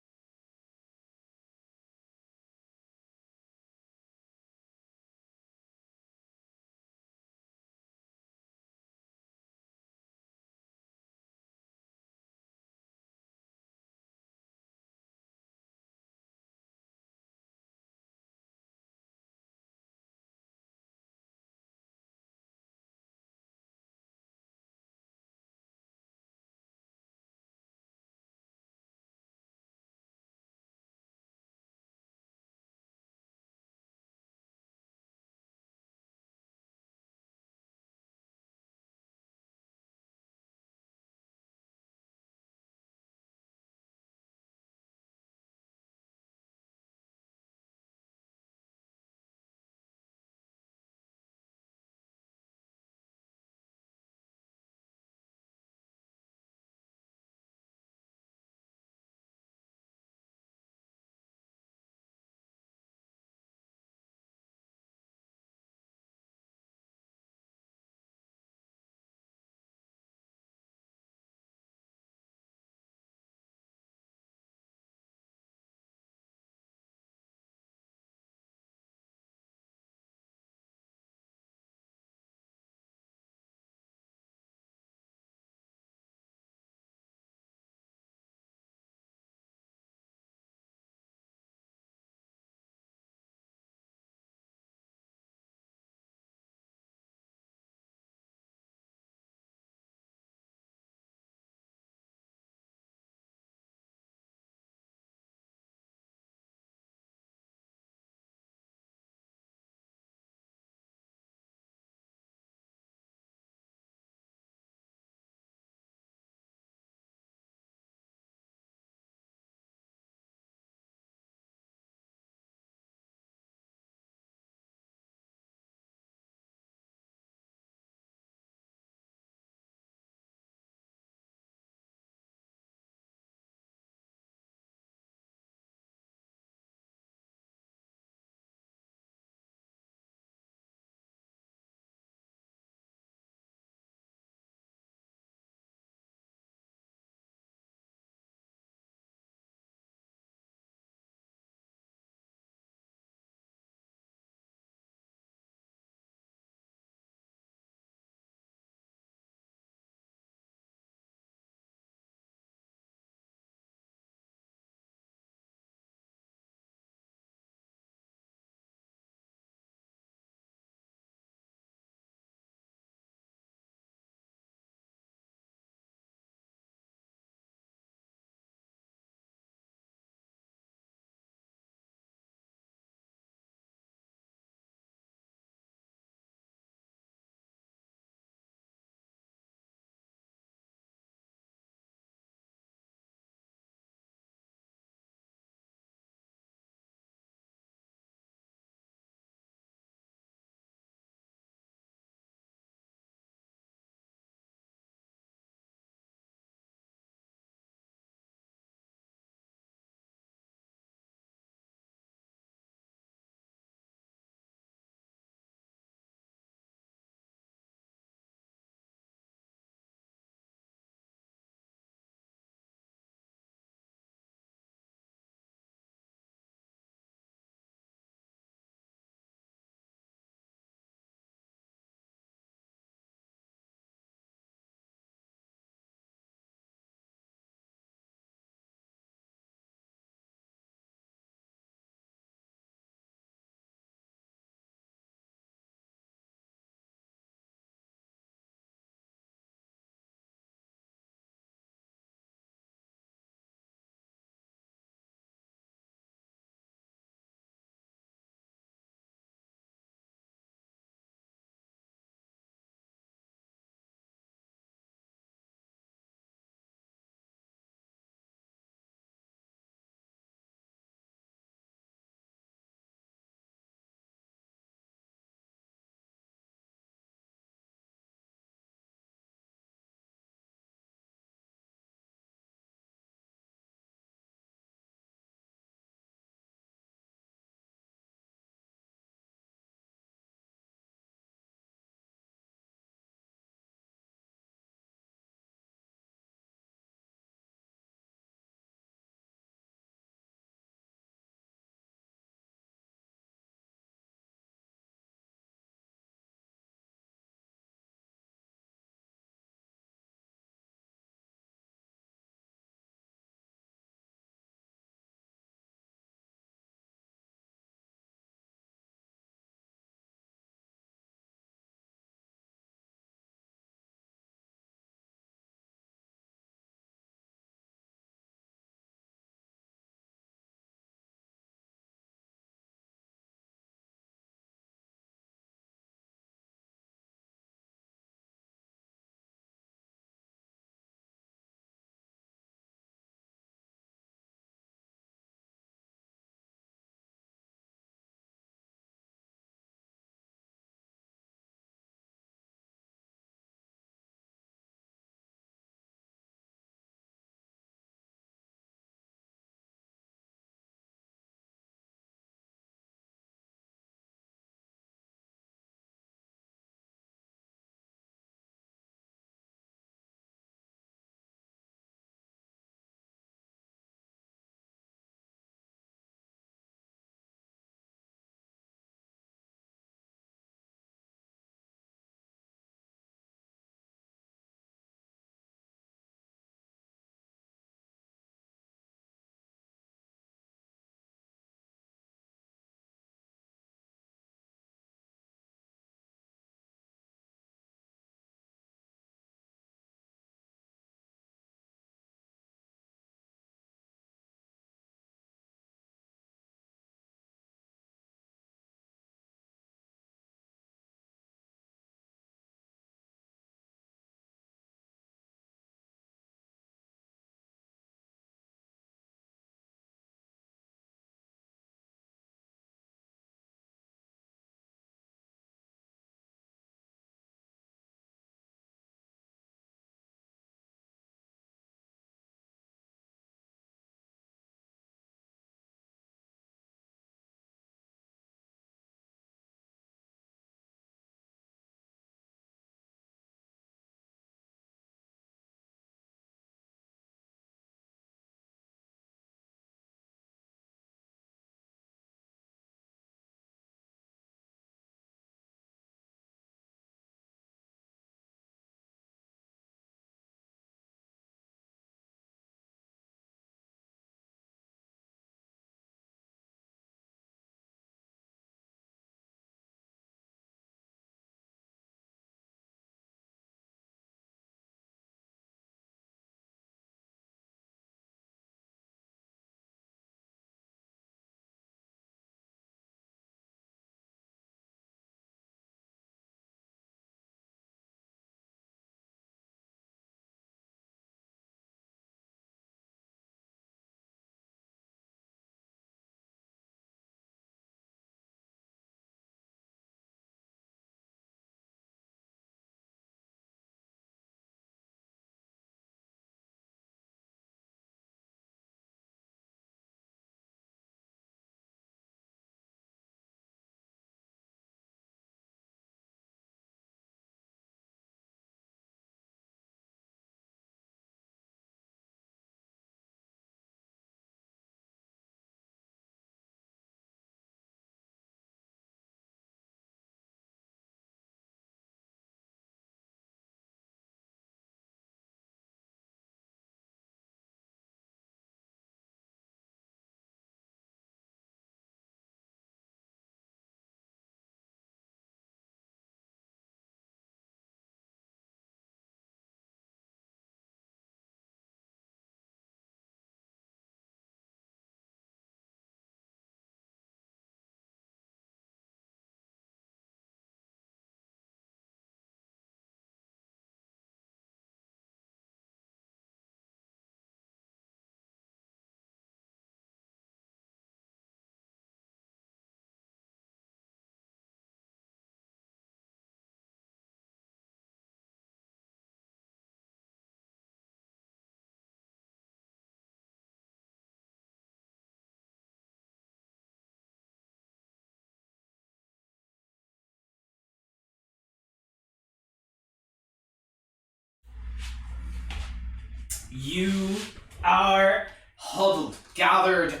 you are huddled, gathered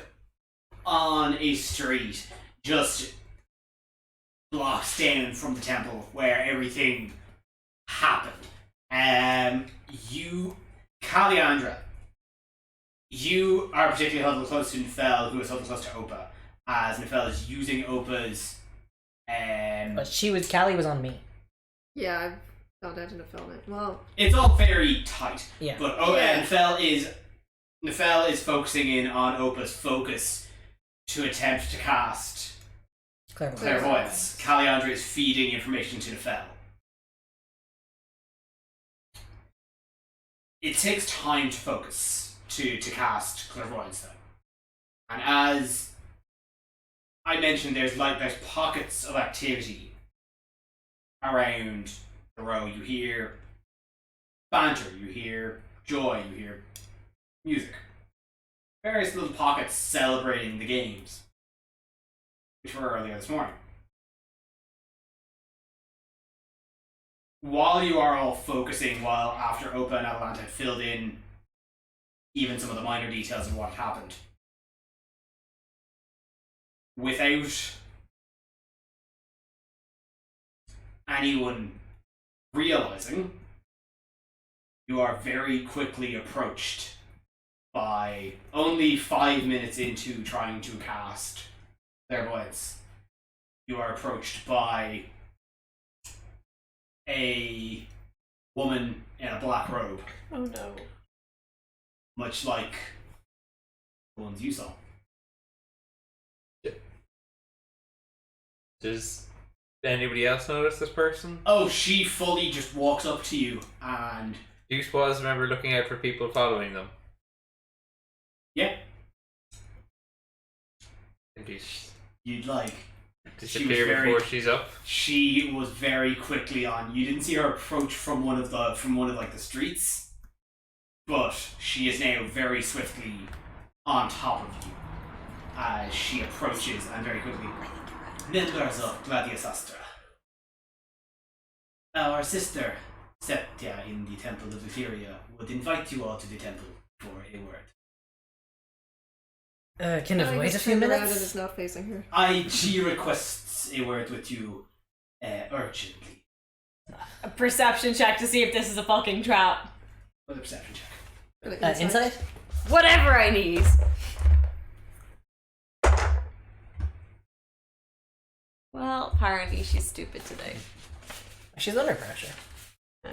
on a street, just blocks down from the temple where everything happened. Kaliandra, you are particularly huddled close to Nefel, who is huddled close to Opa, as Nefel is using Opa's. But Callie was on me. Yeah, I've gone down to Nefel now. Well, It's all very tight. Yeah. But Yeah. Nefel is focusing in on Opa's focus to attempt to cast Clairvoyance. Kaliandra is feeding information to Nefel. It takes time to focus to cast Clairvoyance, though. And as I mentioned, there's pockets of activity around the row. You hear banter, you hear joy, you hear music. Various little pockets celebrating the games, which were earlier this morning. While you are all focusing, while after Opa and Atalanta had filled in even some of the minor details of what happened, without anyone realizing, you are very quickly approached by, only 5 minutes into trying to cast Clairvoyance, you are approached by a woman in a black robe, oh no. much like the ones you saw. Does anybody else notice this person? Oh, she fully just walks up to you and... Do you suppose remember looking out for people following them? Yeah, you'd like. Disappear before she's up? She was very quickly on. You didn't see her approach from one of the streets, but she is now very swiftly on top of you as she approaches and very quickly. Members of Gladius Astra. Our sister, Septia in the Temple of Etheria, would invite you all to the temple for a word. Kind of wait a few Around and minutes. it's not facing her. She requests a word with you urgently. A perception check to see if this is a fucking trap. With a perception check. Or like Insight? Whatever I need. Well, apparently she's stupid today. She's under pressure.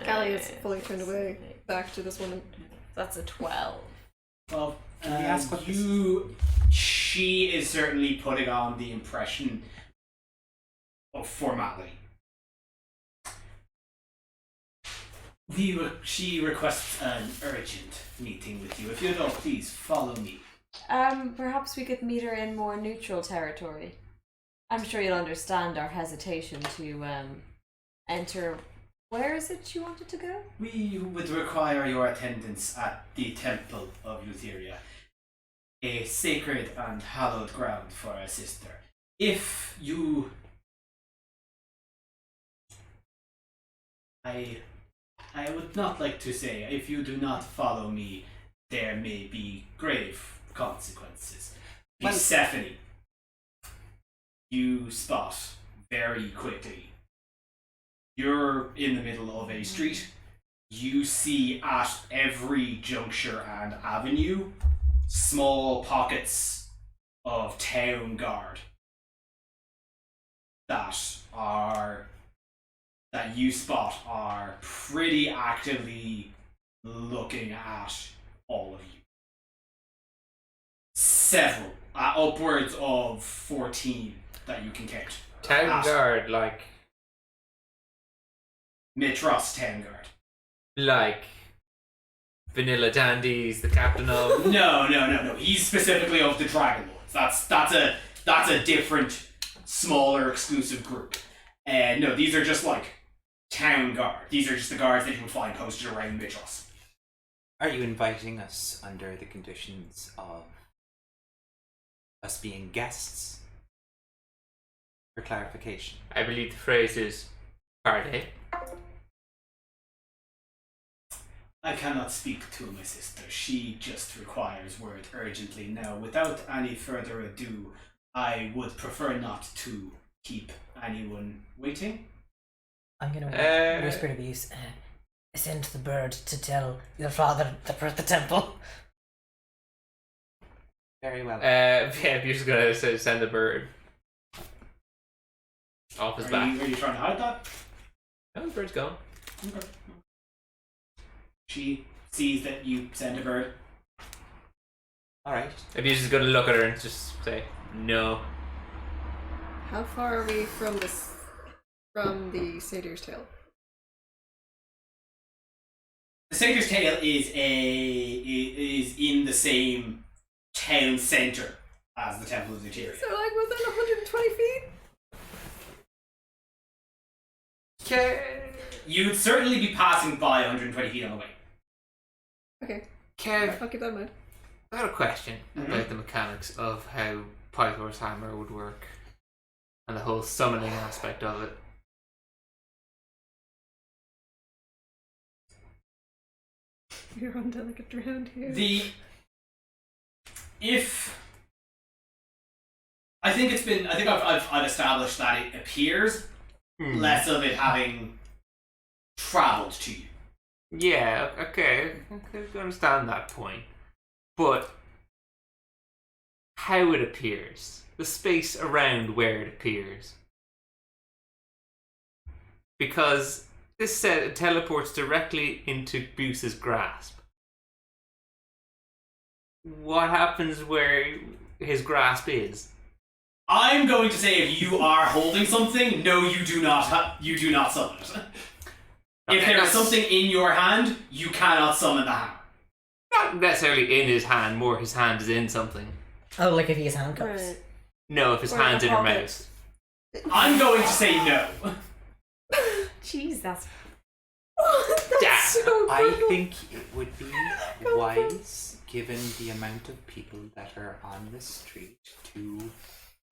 Callie is fully turned away back to this woman. That's a 12. Well, Can we ask what she is certainly putting on the impression of formality. She requests an urgent meeting with you. If you'd all please follow me. Perhaps we could meet her in more neutral territory. I'm sure you'll understand our hesitation to enter. Where is it you wanted to go? We would require your attendance at the Temple of Etheria, a sacred and hallowed ground for our sister. If you... I would not like to say, if you do not follow me, there may be grave consequences. Persephone, you spot very quickly. You're in the middle of a street. You see at every juncture and avenue small pockets of town guard that you spot are pretty actively looking at all of you. Several, upwards of 14 that you can count. Town guard, like Mitros Town Guard. like Vanilla Dandy's the captain of. No. He's specifically of the Dragon Lords. That's a different, smaller, exclusive group. And no, these are just like town guard. These are just the guards that you would find posted around Mitros. Are you inviting us under the conditions of us being guests? For clarification. I believe the phrase is party. I cannot speak to my sister. She just requires word urgently. Now, without any further ado, I would prefer not to keep anyone waiting. I'm gonna whisper to Bish, send the bird to tell your father that we're at the temple. Very well. Yeah, you're just gonna send the bird off his back. Are you trying to hide that? Oh, the bird's gone. Okay. She sees that you send a bird. Alright. If you're just gonna look at her and just say no. How far are we from this? From the satyr's tail? The Satyr's Tail is in the same town centre as the Temple of Zeteria. So like within 120 feet? Okay. You'd certainly be passing by 120 feet on the way. Okay, Kev, I'll keep that in mind. I got a question about the mechanics of how Pythor's hammer would work and the whole summoning aspect of it. You're on delicate ground here. I think I've established that it appears less of it having travelled to you. Yeah, okay, I can understand that point. But how it appears, the space around where it appears. Because this said it teleports directly into Boose's grasp. What happens where his grasp is? I'm going to say if you are holding something, no, you do not. You do not summon it. If there is something in your hand, you cannot summon the hammer. Not necessarily in his hand, more his hand is in something. Oh, like if he has handcuffs. Right. No, if his Or hand's the in her pocket. mouth. I'm going to say no. Jeez, that's Yeah, So I brutal. think it would be wise, given the amount of people that are on the street, to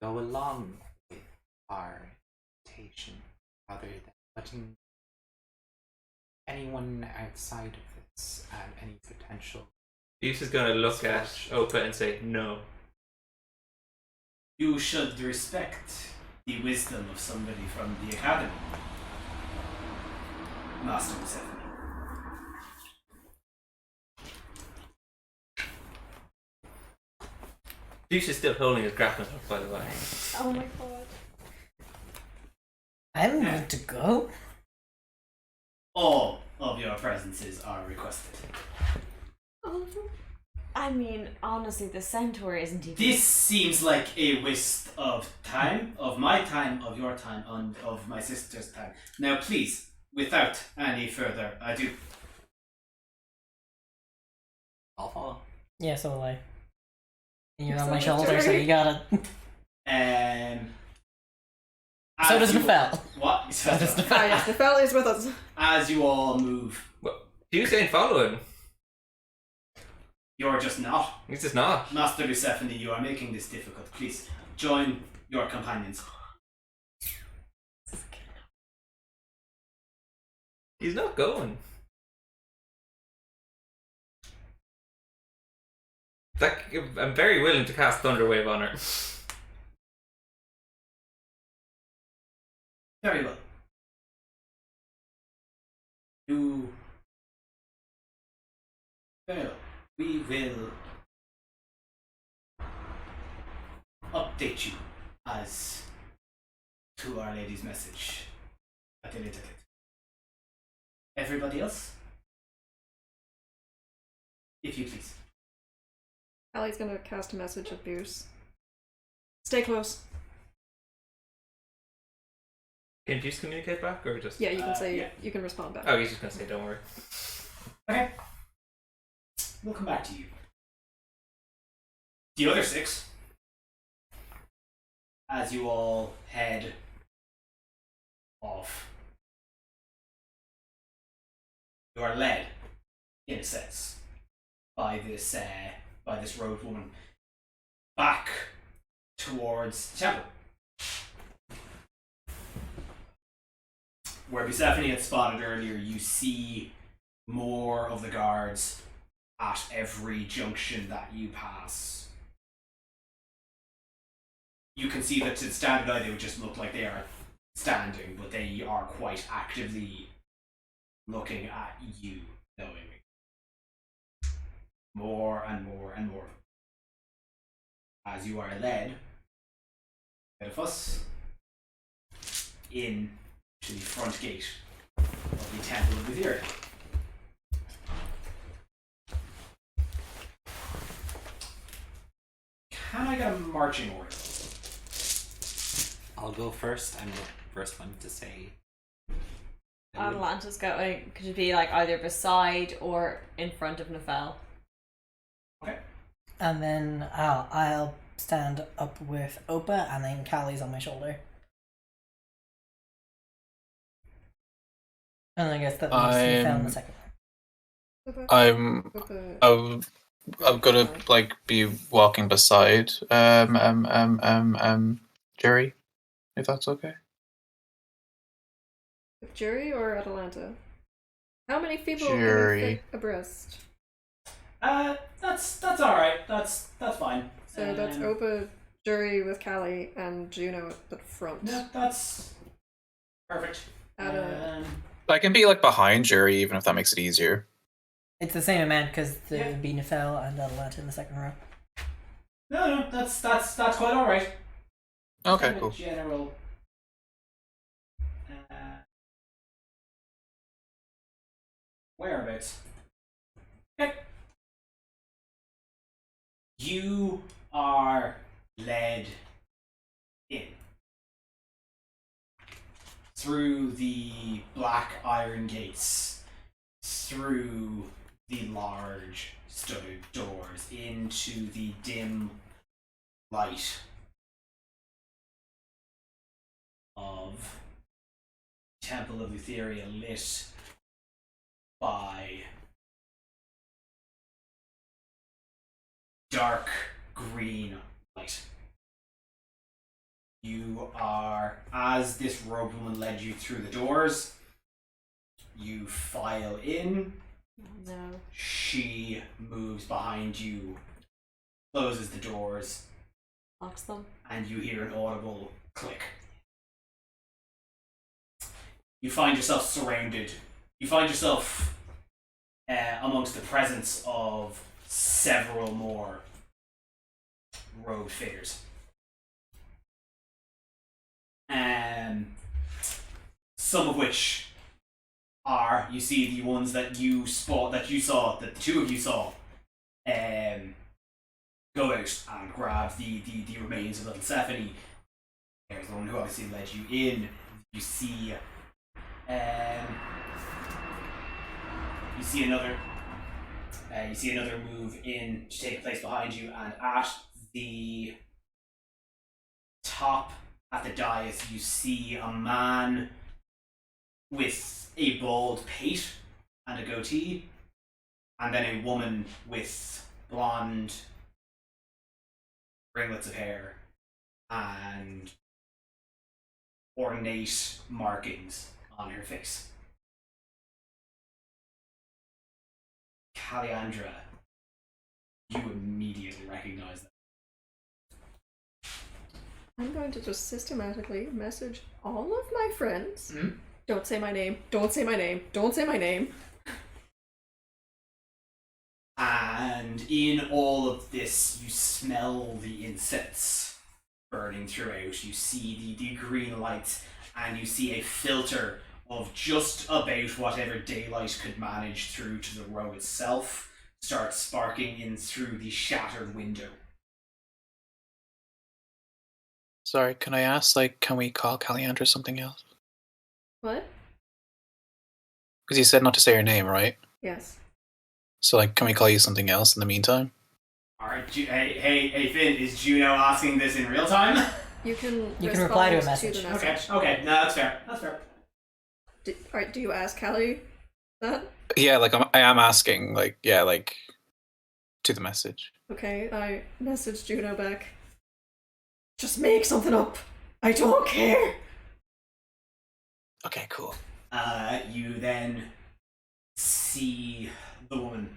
go along with our invitation rather than letting anyone outside of this and any potential. Buse is going to look at Opa and say no. You should respect the wisdom of somebody from the academy, Master Persephone. Buse is still holding his grappling hook, by the way. Oh my god. I'm good to go. All of your presences are requested. All of them? I mean, honestly, the centaur isn't even. This seems like a waste of time, of my time, of your time, and of my sister's time. Now, please, without any further ado. I'll follow. Yeah, so will I. And you're on So my does shoulder, so Jerry. you got it. So as does you- Nefel. What? So does Nefel. Ah yes, the fella is with us. As you all move, Buse ain't following. you're just not. He's just not. Master Persephone, you are making this difficult. Please, join your companions. He's not going. Like, I'm very willing to cast Thunderwave on her. Very well. You. Very well. We will update you as to Our Lady's message at a later date. Everybody else? If you please. Allie's gonna cast a message at Booze. Stay close. Can Buse communicate back, or just... Yeah, you can say yeah. you can respond back. Oh, he's just gonna say don't worry. Okay. We'll come back to you. The other 6, as you all head off, you are led, in a sense, by this road woman back towards the temple, where Persephone had spotted earlier. You see more of the guards at every junction that you pass. You can see that to the standard eye they would just look like they are standing, but they are quite actively looking at you, knowing more and more and more. As you are led, ahead of us, in to the front gate of the Temple of Etheria. Can I get a marching order? I'll go first. I'm the first one to say. Atlanta's going. Could it be like either beside or in front of Nefel? Okay. And then I'll stand up with Opa, and then Callie's on my shoulder. And I guess that makes me found the second one. I'm gonna like be walking beside Jerry, if that's okay. With Jury or Atalanta? How many people can Jury. you fit abreast? That's all right. That's fine. So that's Opa, Jury with Callie, and Juno at the front. No, that's perfect. I can be like behind Jerry, even if that makes it easier. It's the same amount because there Yeah. would be Nefel and Atalanta in the second row. No, that's quite all right. Okay, Kind of cool. General. Whereabouts? Okay. You are led in through the black iron gates, through the large studded doors, into the dim light of Temple of Etheria, lit by dark green light. You are, as this robed woman led you through the doors, you file in. No. She moves behind you, closes the doors, Locks them. and you hear an audible click. You find yourself surrounded. You find yourself amongst the presence of several more robed figures. Some of which are, you see the ones that you saw, that the two of you saw, go out and grab the remains of little Stephanie. There's the one who obviously led you in. You see another move in to take place behind you, and at the top, at the dais, you see a man with a bald pate and a goatee, and then a woman with blonde ringlets of hair and ornate markings on her face. Caliandra, you immediately recognize them. I'm going to just systematically message all of my friends. Hmm? Don't say my name. Don't say my name. Don't say my name. And in all of this, you smell the incense burning throughout. You see the green lights, and you see a filter of just about whatever daylight could manage through to the row itself start sparking in through the shattered window. Sorry, can I ask, like, can we call Caliandra something else? What? Because you said not to say your name, right? Yes. So, like, can we call you something else in the meantime? Alright, hey Finn, is Juno asking this in real time? You can reply to a respond message. the Okay, no, that's fair. Alright, do you ask Callie that? Yeah, like, I am asking, like, yeah, like, to the message. Okay, I messaged Juno back. Just make something up. I don't care. Okay, cool. You then see see the woman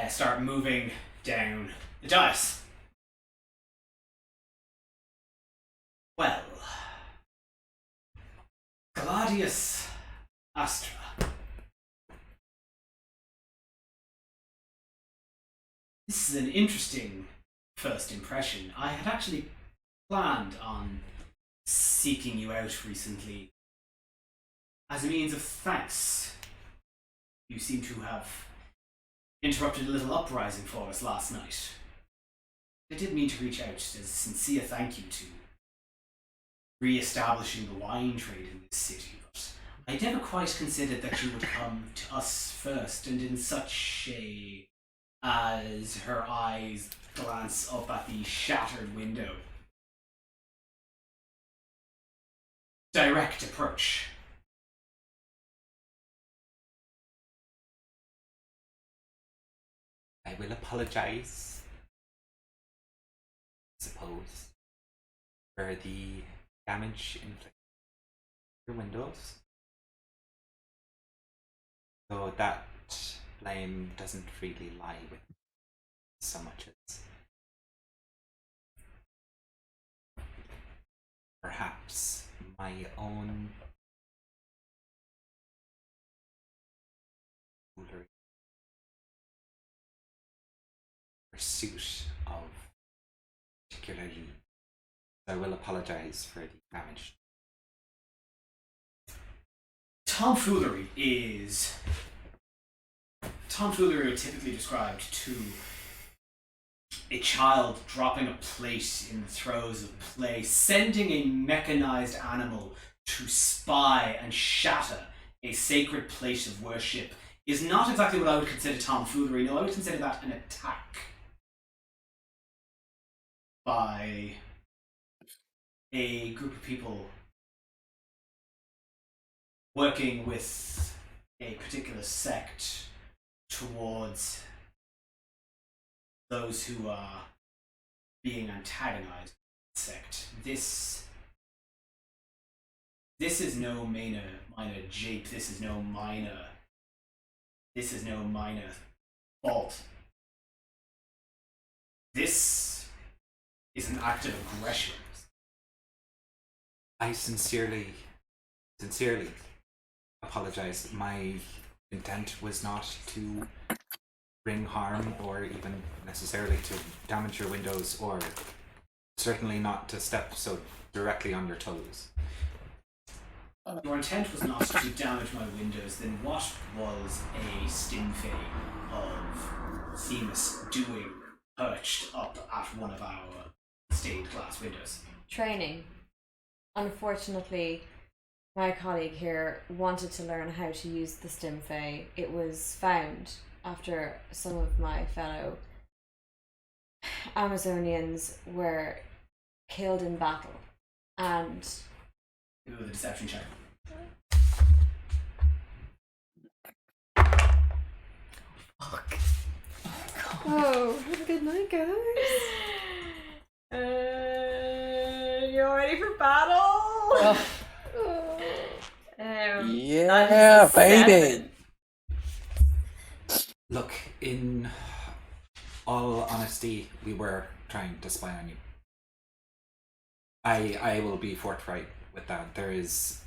start moving down the dais. Well, Gladius Astra. This is an interesting first impression. I had actually planned on seeking you out recently as a means of thanks. You seem to have interrupted a little uprising for us last night. I did mean to reach out as a sincere thank you to re-establishing the wine trade in this city, but I never quite considered that you would come to us first, and in such a... as her eyes glance up at the shattered window. Direct approach. I will apologize, I suppose, for the damage inflicted on your windows. Though that blame doesn't really lie with me so much as perhaps my own foolery, pursuit of particularly. I will apologize for the damage. Tomfoolery is... Tomfoolery are typically described to a child dropping a plate in the throes of play, sending a mechanized animal to spy and shatter a sacred plate of worship is not exactly what I would consider tomfoolery. No, I would consider that an attack by a group of people working with a particular sect towards those who are being antagonized by the sect. This is no minor jape. This is no minor fault. This is an act of aggression. I sincerely apologize. My intent was not to bring harm or even necessarily to damage your windows, or certainly not to step so directly on your toes. Your intent was not to damage my windows, then what was a stinfay of Themis doing perched up at one of our stained glass windows? Training. Unfortunately, my colleague here wanted to learn how to use the Stimfay. It was found after some of my fellow Amazonians were killed in battle, and Do the deception check. fuck. Oh, have a good night, guys. You ready for battle? Yeah, baby. Look, in all honesty, we were trying to spy on you. I will be forthright with that. There is,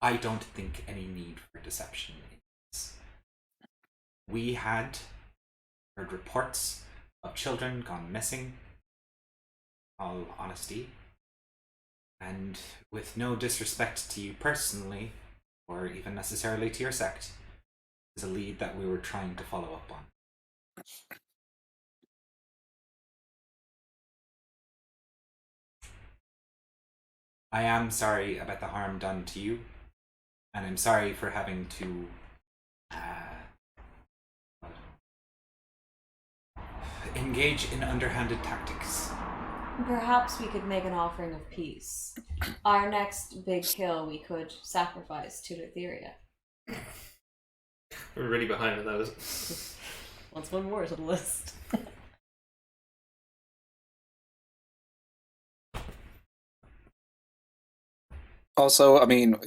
I don't think, any need for deception in this. We had heard reports of children gone missing, all honesty, and with no disrespect to you personally, or even necessarily to your sect, is a lead that we were trying to follow up on. I am sorry about the harm done to you, and I'm sorry for having to engage in underhanded tactics. Perhaps we could make an offering of peace. Our next big kill we could sacrifice to Lutheria. We're really behind on those. What's one more to the list? Also, I mean,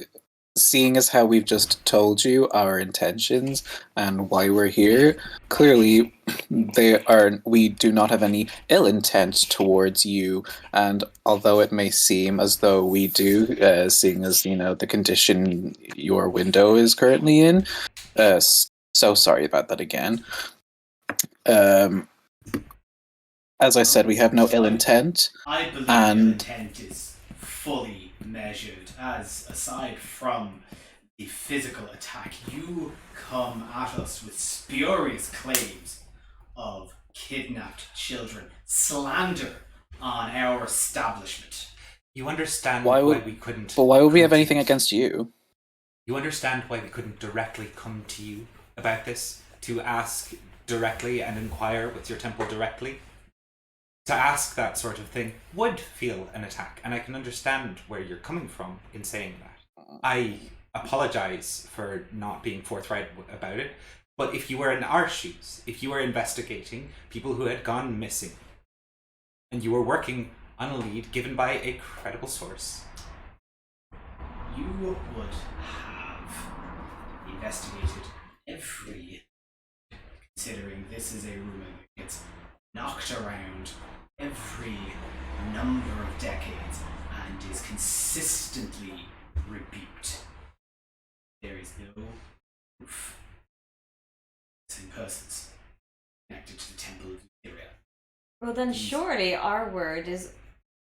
seeing as how we've just told you our intentions and why we're here, clearly we do not have any ill intent towards you. And although it may seem as though we do, seeing as the condition your window is currently in, so sorry about that again. As I said, we have no ill intent. I believe and your intent is fully measured, as aside from the physical attack, you come at us with spurious claims of kidnapped children, slander on our establishment. You understand Why why would- we couldn't. But why would we have come to anything you? against you? You understand why we couldn't directly come to you about this, to ask directly and inquire with your temple directly? To ask that sort of thing would feel an attack, and I can understand where you're coming from in saying that. I apologize for not being forthright about it, but if you were in our shoes, if you were investigating people who had gone missing, and you were working on a lead given by a credible source, You would have investigated every, considering this is a rumor that gets knocked around every number of decades and is consistently rebuked. There is no proof of missing persons connected to the Temple of Syria. Well, then surely our word is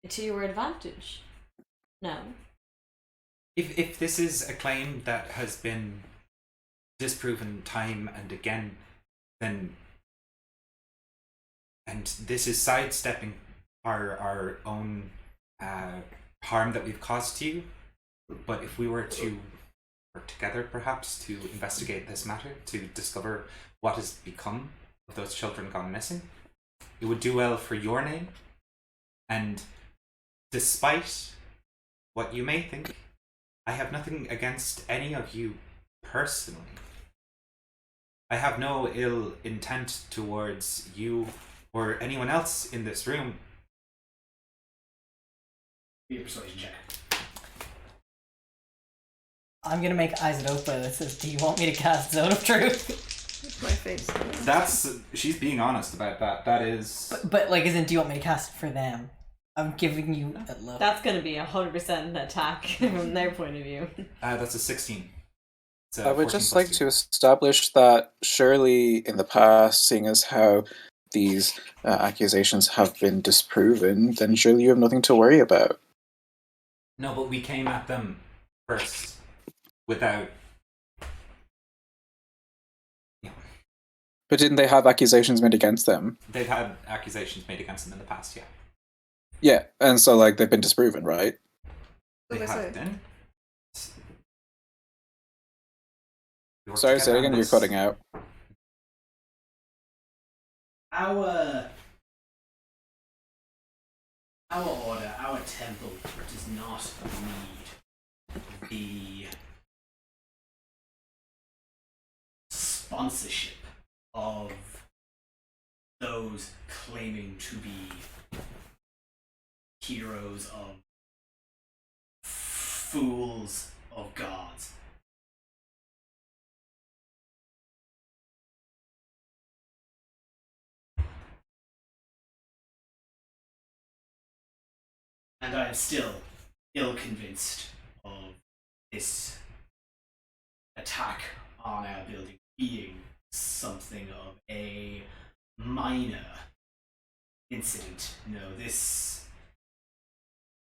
to your advantage. No. if this is a claim that has been disproven time and again, then and this is sidestepping our own harm that we've caused to you. But if we were to work together, perhaps, to investigate this matter, to discover what has become of those children gone missing, it would do well for your name. And despite what you may think, I have nothing against any of you personally. I have no ill intent towards you or anyone else in this room. Be a persuasion check. I'm gonna make eyes at Opa that says, "Do you want me to cast Zone of Truth?" My face. She's being honest about that. That is. But like, do you want me to cast it for them? I'm giving you a look. That's gonna be 100% an attack from their point of view. That's a 16. It's a I would 14 just plus like 2. to establish that surely in the past, seeing as how these accusations have been disproven, then surely you have nothing to worry about. No, but we came at them first without. But didn't they have accusations made against them? They've had accusations made against them in the past, yeah. Yeah, and so like they've been disproven, right? They What did I have say? been. We worked Sorry, together say on again, you're this. cutting out. Our order, our temple does not need the sponsorship of those claiming to be heroes of fools of gods. And I am still ill-convinced of this attack on our building being something of a minor incident. No, this...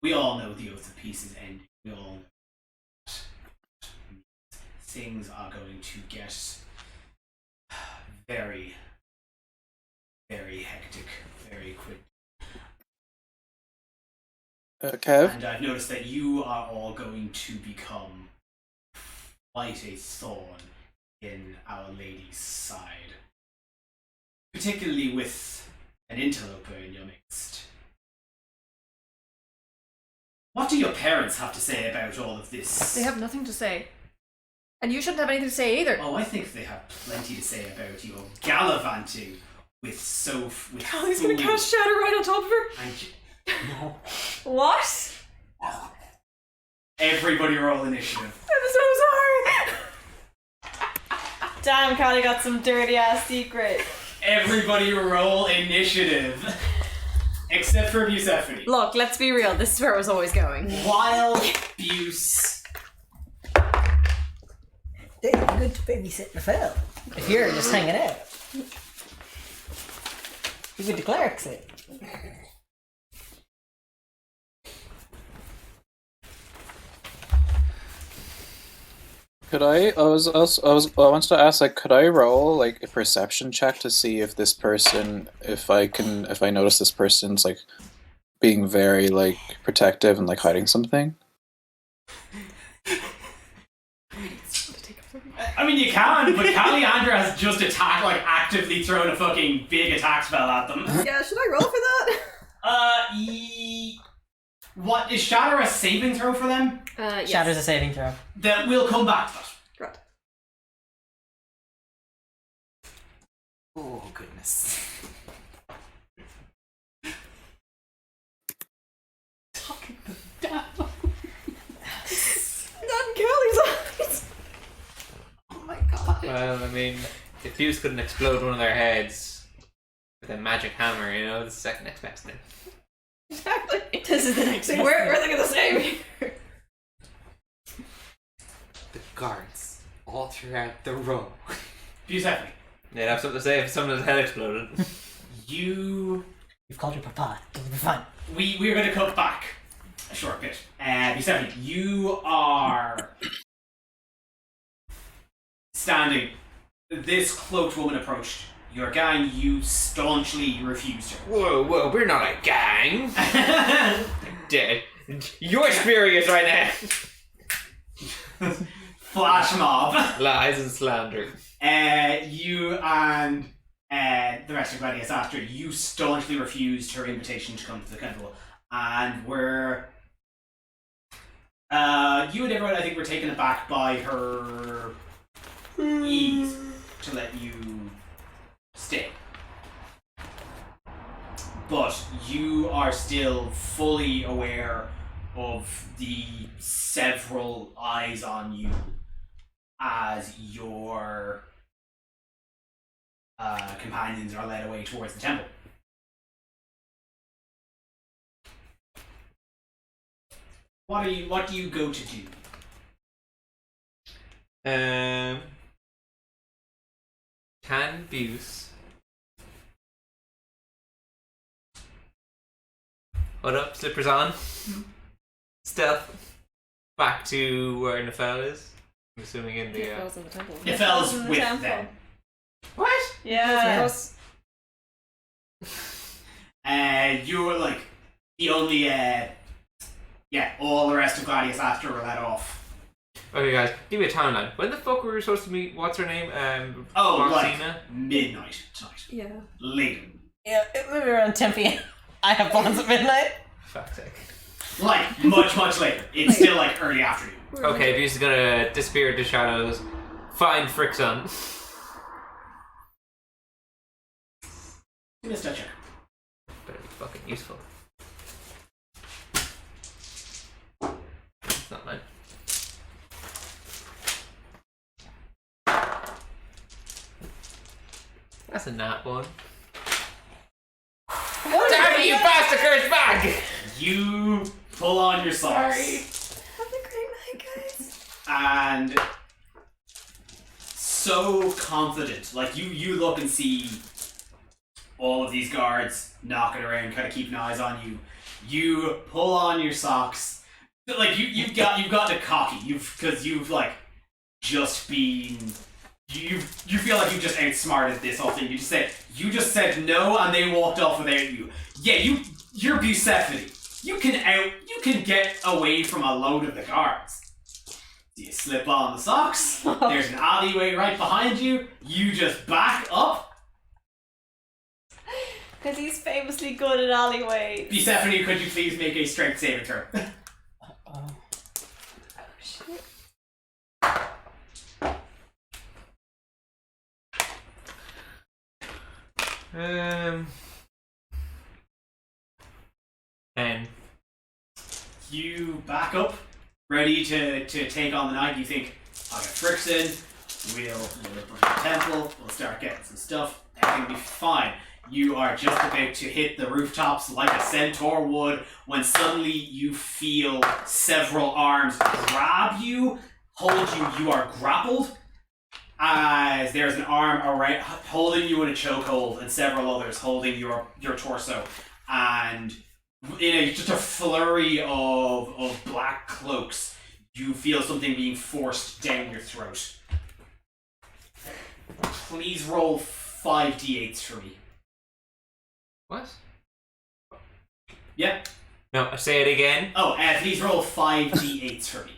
We all know the Oath of Peace is ending. We all know that things are going to get very, very hectic very quick. Kev? And I've noticed that you are all going to become quite a thorn in Our Lady's side. Particularly with an interloper in your midst. What do your parents have to say about all of this? They have nothing to say. And you shouldn't have anything to say either. Oh, I think they have plenty to say about your gallivanting with Soph. With Callie's gonna fooling- cast Shatter right on top of her. And What? everybody roll initiative. I'm so Damn, Callie got some dirty ass secret. Everybody roll initiative. Except for Bucephone. Look, let's be real. This is where it was always going. While Buse... Hey, good to babysit the fell. If you're just hanging out. You could declare it. Could I wanted to ask, like, could I roll like a perception check to see if this person, if I notice this person's like being very like protective and like hiding something? I mean, you can, but Caliandra has just attacked, like, actively thrown a fucking big attack spell at them. Yeah, should I roll for that? What, is Shatter a saving throw for them? Yes. Shatter's a saving throw. Then we'll come back to that. Right. Oh, goodness. Not in Kelly's eyes. Oh my god. Well, I mean, if Fuse couldn't explode one of their heads with a magic hammer, you know, the second next best thing. Exactly. This is the next See, we're thinking the same here. The guards all throughout the row. Bucephone, They'd have something to say if someone's head exploded. you've called your papa. It'll be fine. we're going to cut back a short bit. Bucephone, you are standing. This cloaked woman approached your gang. You staunchly refused her. Whoa, we're not a gang. Dead. You're spurious right now. Flash mob. Lies and slander. You and the rest of Gladius after you staunchly refused her invitation to come to the temple, and you and everyone, I think, were taken aback by her ease to let you stay. But you are still fully aware of the several eyes on you as your companions are led away towards the temple. What do you go to do? Can Buse what up? Slippers on. Stealth. Back to where Nefel is. I'm assuming in the Falls in the temple. Nefel's in the with temple. them. What? Yes. You're like the only all the rest of Gladius after were let off. Okay guys, give me a timeline. When the fuck were we supposed to meet, what's her name? Like midnight tonight. Yeah. Later. Yeah, maybe around 10 p.m. I have plans at midnight. Fuck's sake. Like much later. It's still like early afternoon. Okay, Buse is gonna disappear into shadows. Find Frickson. Give me a stat check. Better be fucking useful. It's not mine. That's a nat one. Damn it, you bastard cursed bag! You pull on your socks. Have a great night, guys. And so confident. Like you look and see all of these guards knocking around, kind of keeping eyes on you. You pull on your socks. Like you've gotten cocky. Because you've like just been. You feel like you just outsmarted this whole thing. You just said no, and they walked off without you. Yeah, you're Bucephone. You can get away from a load of the guards. So you slip on the socks. There's an alleyway right behind you. You just back up. Because he's famously good at alleyways. Bucephone, could you please make a strength saving throw? Oh shit. And You back up, ready to take on the night. You think, I'll get Frickson, We'll put the temple, we'll start getting some stuff, everything will be fine. You are just about to hit the rooftops like a centaur would when suddenly you feel several arms grab you, hold you, you are grappled, as there's an arm around, holding you in a chokehold and several others holding your torso. And in just a flurry of black cloaks, you feel something being forced down your throat. Please roll 5d8s for me. What? Yep. No, say it again. Oh, please roll 5d8s for me.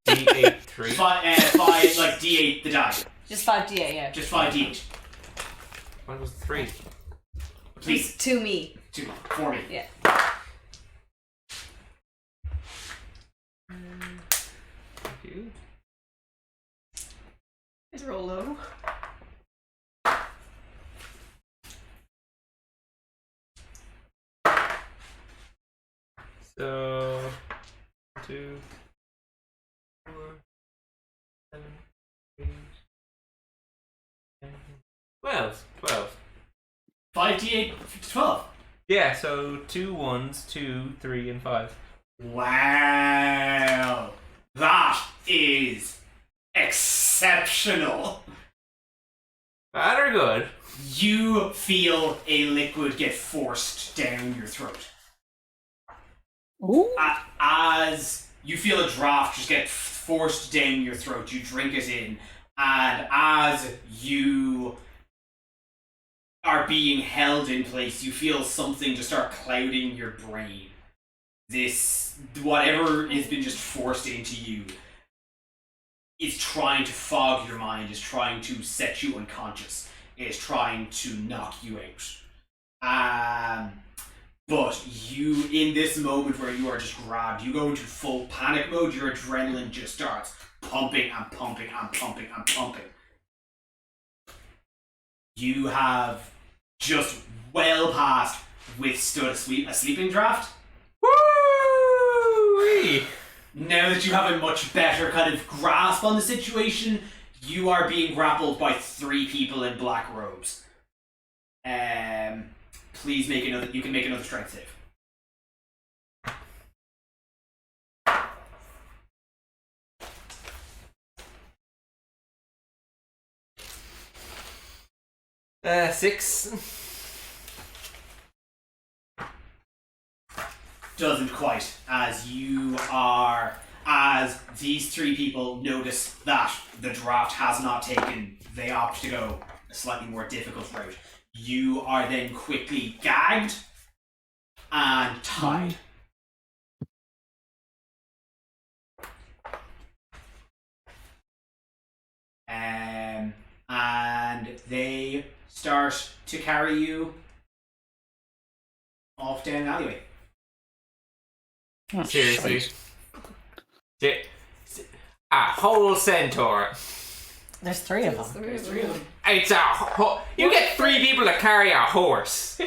D8 3. Five, like d8, the die. Just 5d8, yeah. Just 5d8. What was 3? Please. To me. For me. Yeah. Thank you. Is roll low. So 2, 4, 7, 8, 10, 12. 5d8 12. Yeah, so 2 1s, 2, 3, and 5. Wow. That is exceptional. Bad or good? You feel a liquid get forced down your throat. Ooh. As you feel a draft just get forced down your throat, you drink it in, and as you are being held in place, you feel something just start clouding your brain. This, whatever has been just forced into you, is trying to fog your mind, is trying to set you unconscious, is trying to knock you out. But you, in this moment where you are just grabbed, you go into full panic mode, your adrenaline just starts pumping and pumping and pumping and pumping. You have just well past withstood a sleeping draft. Woo! Now that you have a much better kind of grasp on the situation, you are being grappled by 3 people in black robes. Please make another. You can make another strength save. Six. Doesn't quite, as these 3 people notice that the draft has not taken, they opt to go a slightly more difficult route. You are then quickly gagged and tied. And they start to carry you off down an alleyway. Oh, Seriously. shite. A whole centaur. There's 3 of them. There's 3 of them. It's you get 3 people to carry a horse.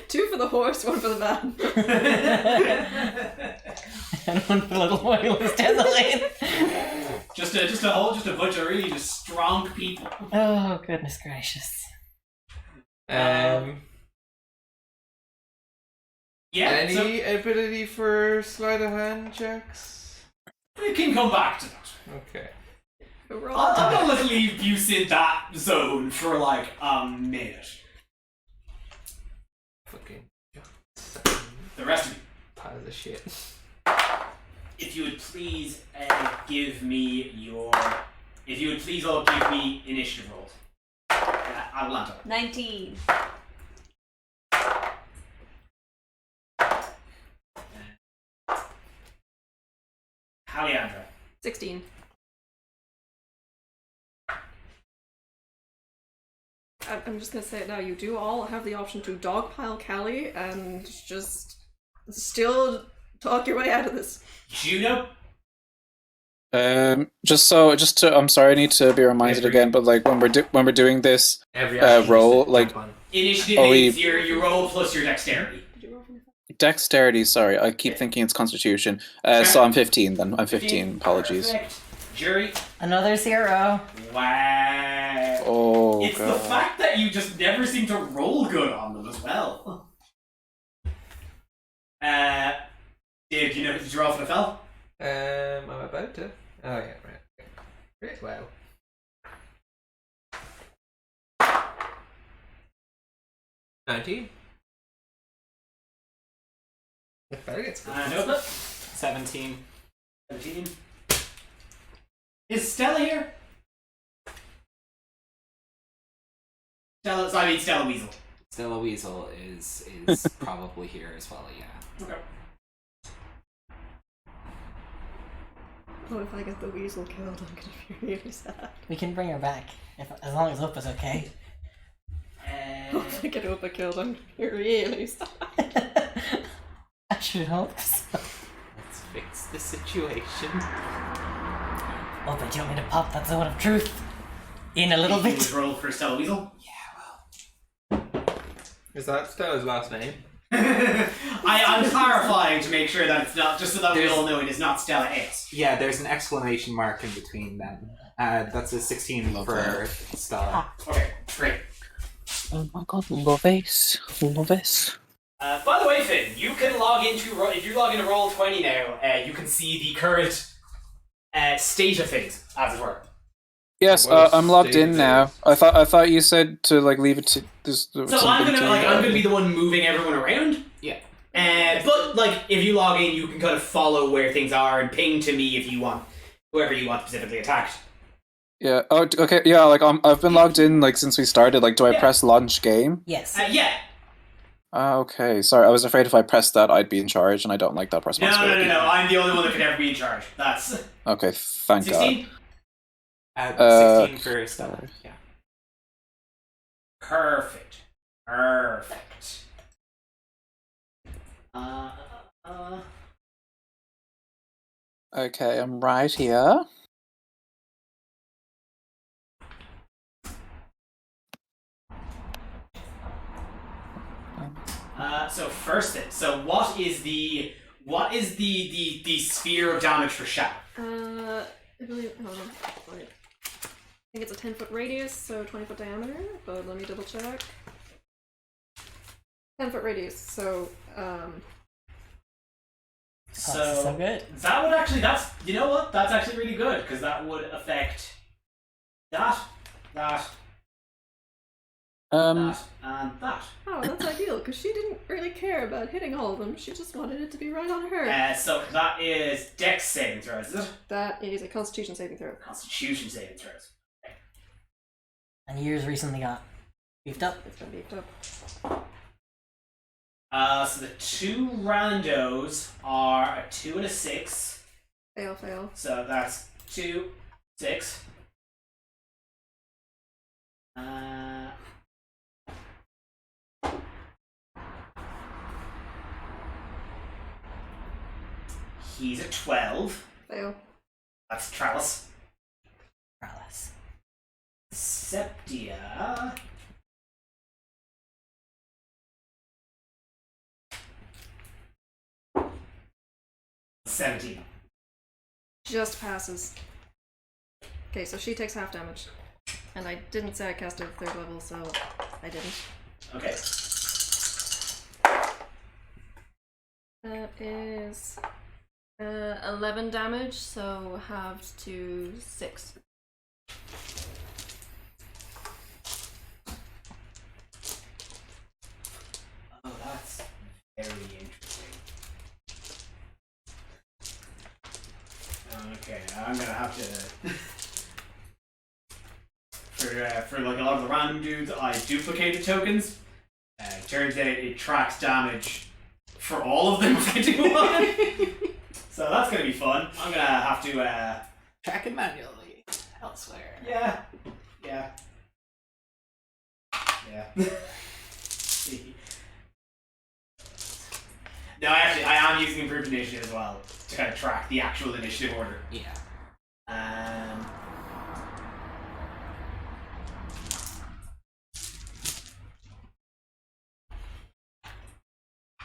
2 for the horse, 1 for the man. And one for little boy who was down the lane. Just a bunch of really just strong people. Oh, goodness gracious. Yeah. Any ability for sleight of hand checks? We can come back to that. Okay. I'm gonna leave you in that zone for like a minute. Fucking The rest of you, piles of shit. if you would please give me your... If you would please all give me initiative rolls. Atlanta. 19. Haliandra. 16. I'm just gonna say it now. You do all have the option to dogpile Callie and just still talk your way out of this. Juno. I'm sorry, I need to be reminded again. But like when we're doing this Every roll, like Initiative Oh, is your roll plus your dexterity. Did you roll for me? dexterity. Sorry, I keep thinking it's Constitution. So I'm 15. Then I'm 15. Apologies. Perfect. Jury. Another 0. Wow. Oh, It's the God. fact that you just never seem to roll good on them as well. Did you know did you roll for the fell? I'm about to. Oh yeah, right. Okay. Great. Wow. $19. It better get And open it. 17. 17. Is Stella here? Stella Weasel. Stella Weasel is probably here as well, yeah. Okay. Oh, if I get the weasel killed, I'm gonna be really sad. We can bring her back, as long as Opa's okay. If I get Opa killed, I'm gonna be really sad. I should hope so. Let's fix the situation. Opa, do you want me to pop that zone of truth? In a little You bit? would roll for Stella Weasel. Is that Stella's last name? I'm clarifying to make sure that it's not, just so that we all know it is not Stella X. Yeah, there's an exclamation mark in between them. That's a 16 for Stella. Okay, great. Oh my God, love it. Love it. By the way, Finn, you can log into if you log into Roll20 now, you can see the current state of things, as it were. Yes, What a I'm logged state in it now. is. I thought you said to like leave it to this. So I'm gonna be the one moving everyone around. Yeah. But like if you log in, you can kind of follow where things are and ping to me if you want whoever you want specifically attacked. Yeah. Oh, okay. Yeah. Like I've been logged in like since we started. Like, do I Yeah. press launch game? Yes. Yeah. Okay. Sorry, I was afraid if I pressed that, I'd be in charge, and I don't like that No. responsibility. I'm the only one that can ever be in charge. That's Okay. Thank 16. 16 for Stella. Yeah. Perfect. Okay, I'm right here. So first thing. So what is the sphere of damage for Shadow? I believe. Hold on. Wait. I think it's a 10-foot radius, so 20-foot diameter. But let me double check. 10-foot radius. So So good. that would actually that's actually really good because that would affect that and that. oh, that's ideal because she didn't really care about hitting all of them. She just wanted it to be right on her. So that is Dex saving throws, is it? That is a Constitution saving throw. Constitution saving throws. And yours recently got beefed up. It's been beefed up. So the two randos are a 2 and a 6. Fail. So that's 2, 6. He's a 12. Fail. That's Trellis. Alice. Septia. $17. Just passes. Okay, so she takes half damage. And I didn't say I cast it at 3rd level, so I didn't. Okay. That is 11 damage, so halved to 6. Oh, that's very interesting. Okay, I'm gonna have to. For like a lot of the random dudes, I duplicated tokens. Turns out it tracks damage for all of them if I do one. So that's gonna be fun. I'm gonna have to Track it manually elsewhere. yeah. No, actually, I am using improved initiative as well to kind of track the actual initiative order. Yeah.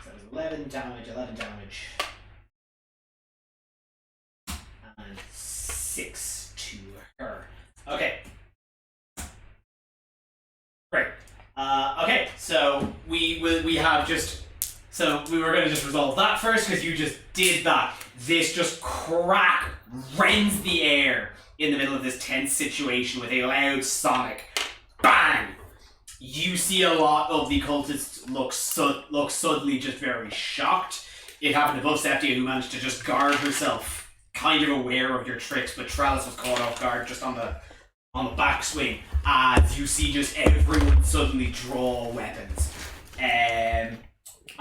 So it's 11 damage, and 6 Okay, so we have just. So we were going to just resolve that first because you just did that. This just rends the air in the middle of this tense situation with a loud sonic bang. You see a lot of the cultists look suddenly just very shocked. It happened above Septia, who managed to just guard herself, kind of aware of your tricks, but Trellis was caught off guard just on the backswing as you see just everyone suddenly draw weapons.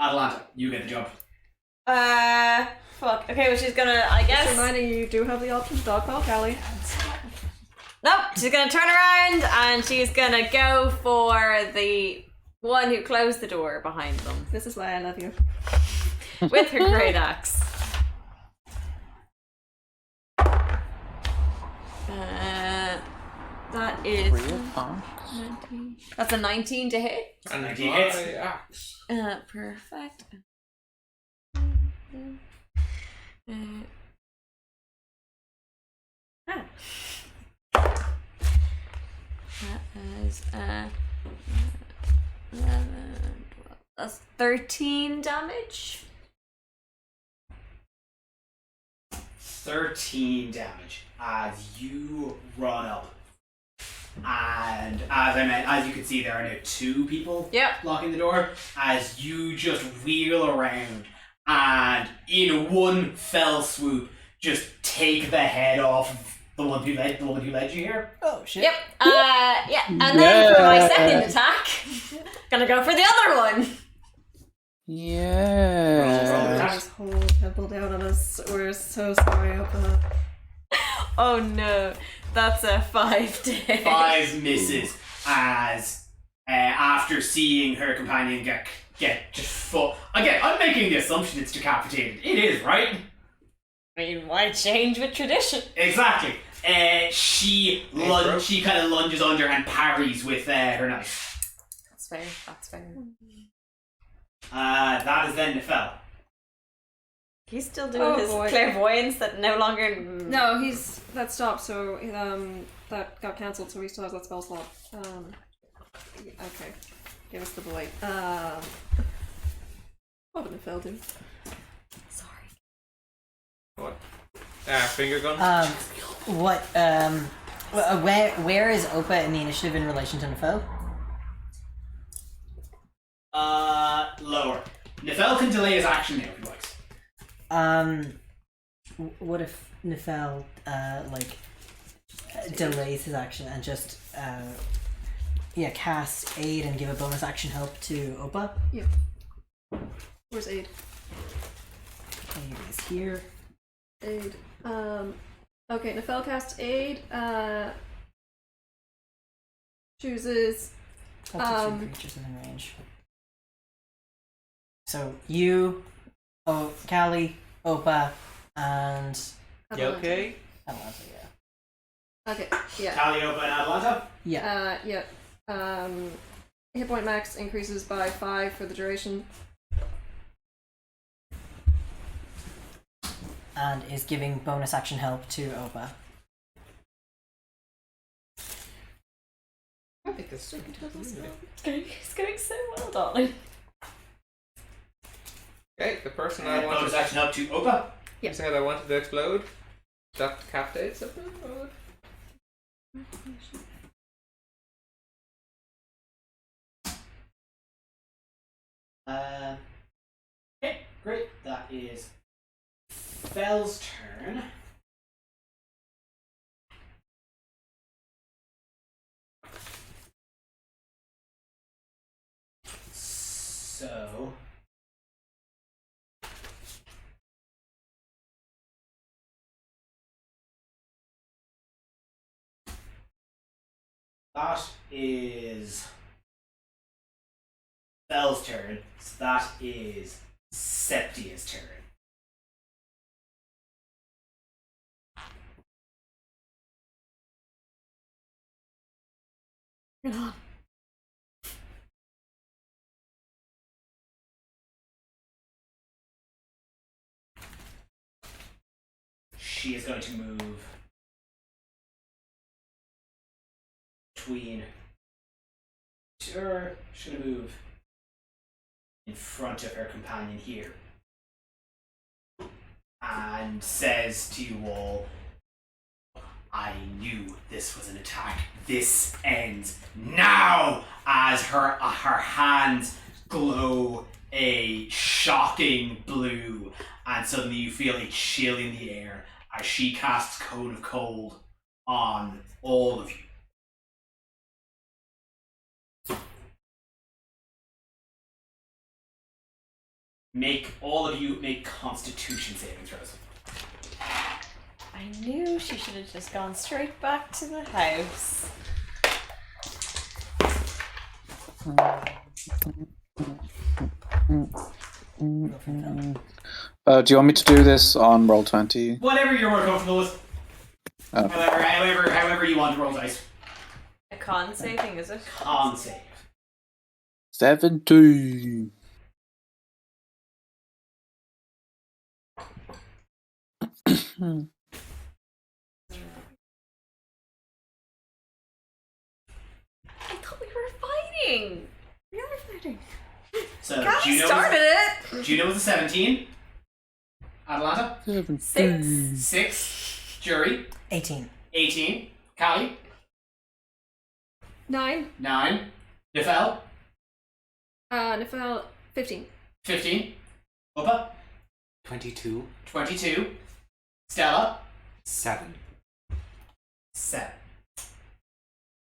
Atalanta, you get the job. Fuck. Okay, well she's gonna, I guess. Just reminding you do have the option to dogpile Callie. Nope, she's gonna turn around and she's gonna go for the one who closed the door behind them This is why I love you. with her great axe. That is 19. That's a 19 to hit. And Like he hits. my axe. Perfect. That is 11, 12. That's 13 damage. 13 damage as you run up. And as you can see, there are now 2 people Yep. blocking the door. As you just wheel around and in one fell swoop, just take the head off of the one who led you here. Oh shit. Yep. Yeah. And then for my second attack, gonna go for the other one. Yeah. This whole temple down on us. We're so sorry about that. Oh no, that's a 5 to hit. 5 misses as after seeing her companion get just full. Again, I'm making the assumption it's decapitated. It is, right? I mean, why change with tradition? Exactly. She kind of lunges under and parries with her knife. That's fair. That's fair. That is then Nefel. He's still doing Oh, his boy. clairvoyance that no longer. No, that stopped. So that got cancelled. So he still has that spell slot. Okay, give us the boy. What did Nefel do? Sorry. What? Finger gun? Where is Opa in the initiative in relation to Nefel? Lower. Nefel can delay his action now if he likes. What if Nefel delays his action and just cast aid and give a bonus action help to Opa? Yep. Where's aid? Aid is here. Aid. Okay, Nefel casts aid. Chooses. Up to 2 creatures within range. So you, Callie, Opa, and You okay? Atlanta, yeah. Okay, yeah. Calliope and Atalanta? Yeah. Yeah. Hit point max increases by 5 for the duration. And is giving bonus action help to Opa. I think this is It's going so well, darling. Okay, the person I Bonus wanted, action help to Opa? Yeah. that I wanted to explode, that decapitates something? Or... Okay, great. That is Fel's turn. So that is Fel's turn. So that is Septia's turn. She is going to move between Sure, she's gonna move in front of her companion here. And says to you all, I knew this was an attack. This ends now! As her hands glow a shocking blue, and suddenly you feel a chill in the air as she casts Cone of Cold on all of you. All of you make Constitution saving throws. I knew she should have just gone straight back to the house. Do you want me to do this on Roll20? Whatever you're more comfortable with. Oh. However you want to roll dice. A con saving, is it? Con save. 17. I thought we were fighting. We are fighting. So Callie started it. Juno was a 17. Atalanta? 6. Jury? 18. 18. Callie? 9. 9. Nifel? Nifel, 15. 15. Opa? 22. 22. Stella? 7. 7.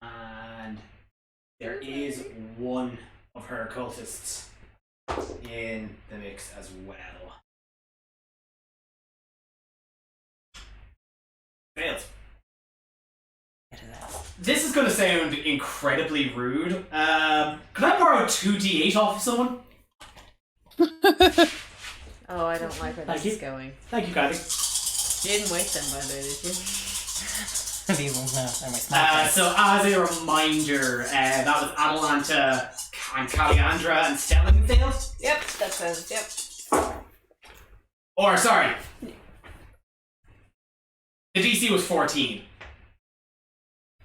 And there is one of her cultists in the mix as well. Failed. This is going to sound incredibly rude. Could I borrow 2d8 off of someone? Oh, I don't like where Thank this you. is going. Thank you, Kathy. You didn't waste them, by the way, did you? These ones now are my smart So as a reminder, that was Atalanta and Caliandra and Stella who failed? Yep, that sounds. Yep. Or, sorry. The DC was 14.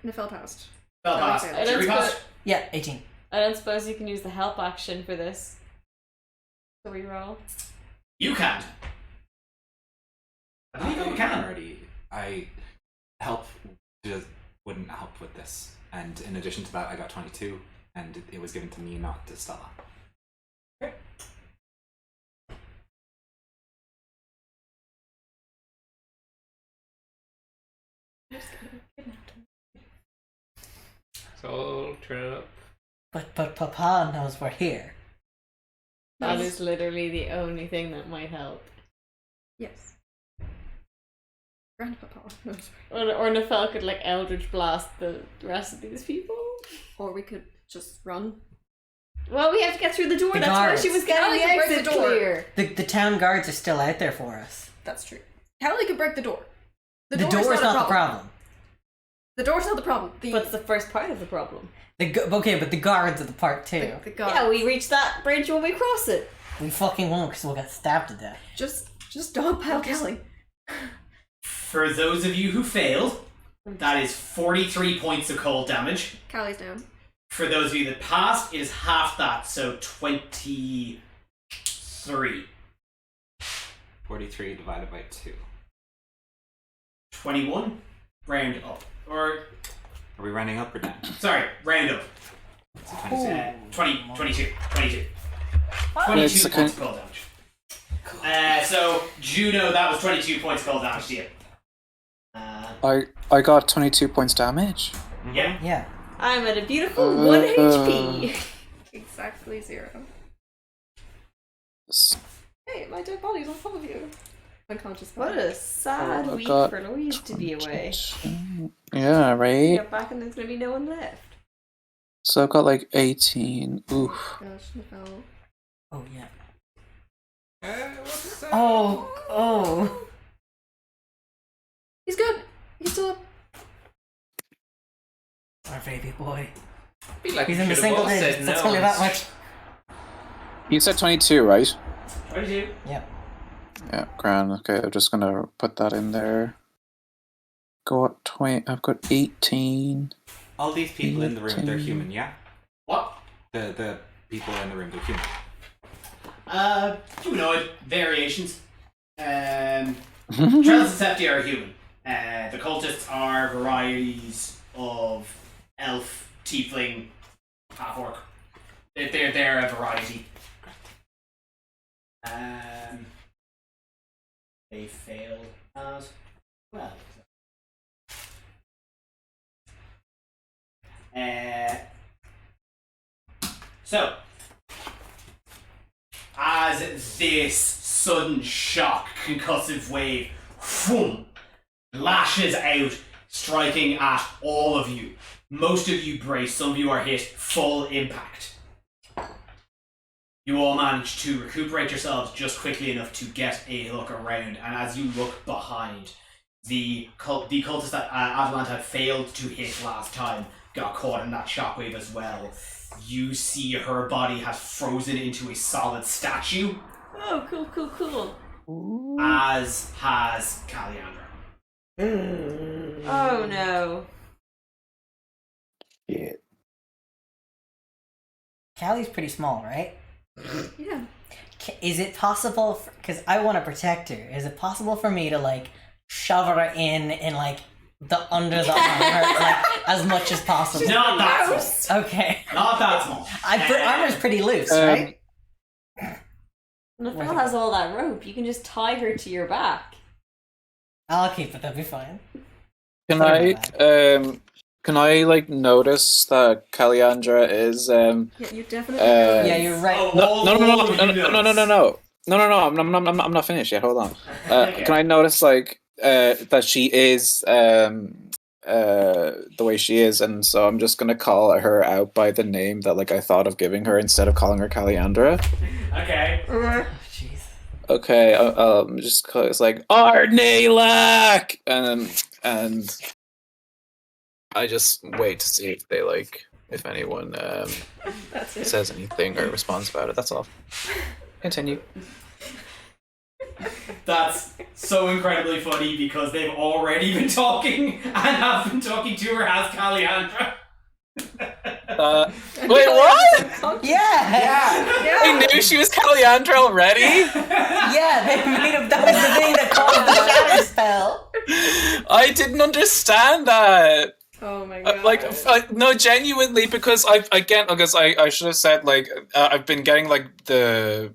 Nifel passed. Fell Oh, past. okay. Jury passed? Yeah, 18. I don't suppose you can use the help action for this. To reroll. You can't. I believe you can. Already, wouldn't help with this, and in addition to that, I got 22, and it was given to me, not to Stella. So turn it up. But Papa knows we're here. That is literally the only thing that might help. Yes. Grandpapa. No, sorry. Or Nefel could like Eldritch Blast the rest of these people. Or we could just run. Well, we have to get through the door. The That's guards. why she was getting Callie the can break exit the door. clear. The town guards are still out there for us. That's true. Callie could break the door. The door is not the problem. The door's not the problem. What's the first part of the problem? Okay, but the guards are the part too. The guards. Yeah, we reach that bridge when we cross it. We fucking won't because we'll get stabbed to death. Just dogpile Callie. For those of you who failed, that is 43 points of cold damage. Callie's down. For those of you that passed, it is half that, so 23. 43 divided by 2. 21. Round up. Or, Are we rounding up or down? sorry, round up. So 22. 22. 22 It's points of cold damage. So, Juno, that was 22 points of cold damage to you. I got 22 points damage. Yeah. Yeah. I'm at a beautiful 1 HP. Exactly 0. S- Hey, my dead body's on top of you. Unconscious. What a sad Oh, week God. for Louise to be away. Yeah, right? Get back and there's gonna be no one left. So I've got like 18. Oof. Gosh, Nifel. Oh yeah. What's that? Oh. He's good. He's still up. Our baby boy. Feel like He's we in the should have single all said digits. That's no. only that much. You said 22, right? 22. Yep. Yeah, grand. Okay, I'm just gonna put that in there. Got 20. I've got 18. All these people in the room, they're human, yeah? What? The people in the room, the human. Humanoid variations. Trellis and Septia are human. The cultists are varieties of elf, tiefling, half-orc. They're a variety. They failed as well. So, as this sudden shock, concussive wave, whoom, lashes out, striking at all of you. Most of you brace, some of you are hit full impact. You all manage to recuperate yourselves just quickly enough to get a look around, and as you look behind, the cultist that Adelant had failed to hit last time got caught in that shockwave as well. You see her body has frozen into a solid statue. Oh, cool. As has Caliandra. Oh no. Yeah. Callie's pretty small, right? Yeah. Is it possible, because I want to protect her, is it possible for me to, like, shove her in like, the under the armor, like, as much as possible? Not that small. Okay. Not that small. Armor's pretty loose, right? Nafel has all that rope. You can just tie her to your back. I'll keep it, that'll be fine. Can I like notice that Caliandra is Yeah, you definitely. Yeah, you're right. No, I'm not finished yet. Hold on. Okay. Can I notice like that she is the way she is, and so I'm just gonna call her out by the name that like I thought of giving her instead of calling her Caliandra. Okay. Jeez. Okay, just call it's like Arnalak, and I just wait to see if they like if anyone That's it. says anything or responds about it. That's all. Continue. That's so incredibly funny because they've already been talking and have been talking to her as Caliandra. Wait, what? Yeah! They knew she was Caliandra already? Yeah, they made up. That was the thing that caused the shatter spell. I didn't understand that. Oh my god. No, genuinely, because I should have said like I've been getting like the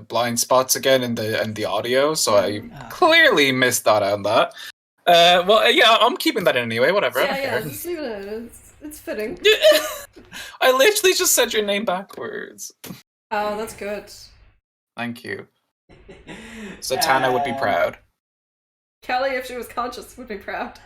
blind spots again in the audio, so I clearly missed that on that. I'm keeping that in anyway. Whatever. I don't care. Just leave it in. It's fitting. I literally just said your name backwards. Oh, that's good. Thank you. Satana would be proud. Kelly, if she was conscious, would be proud.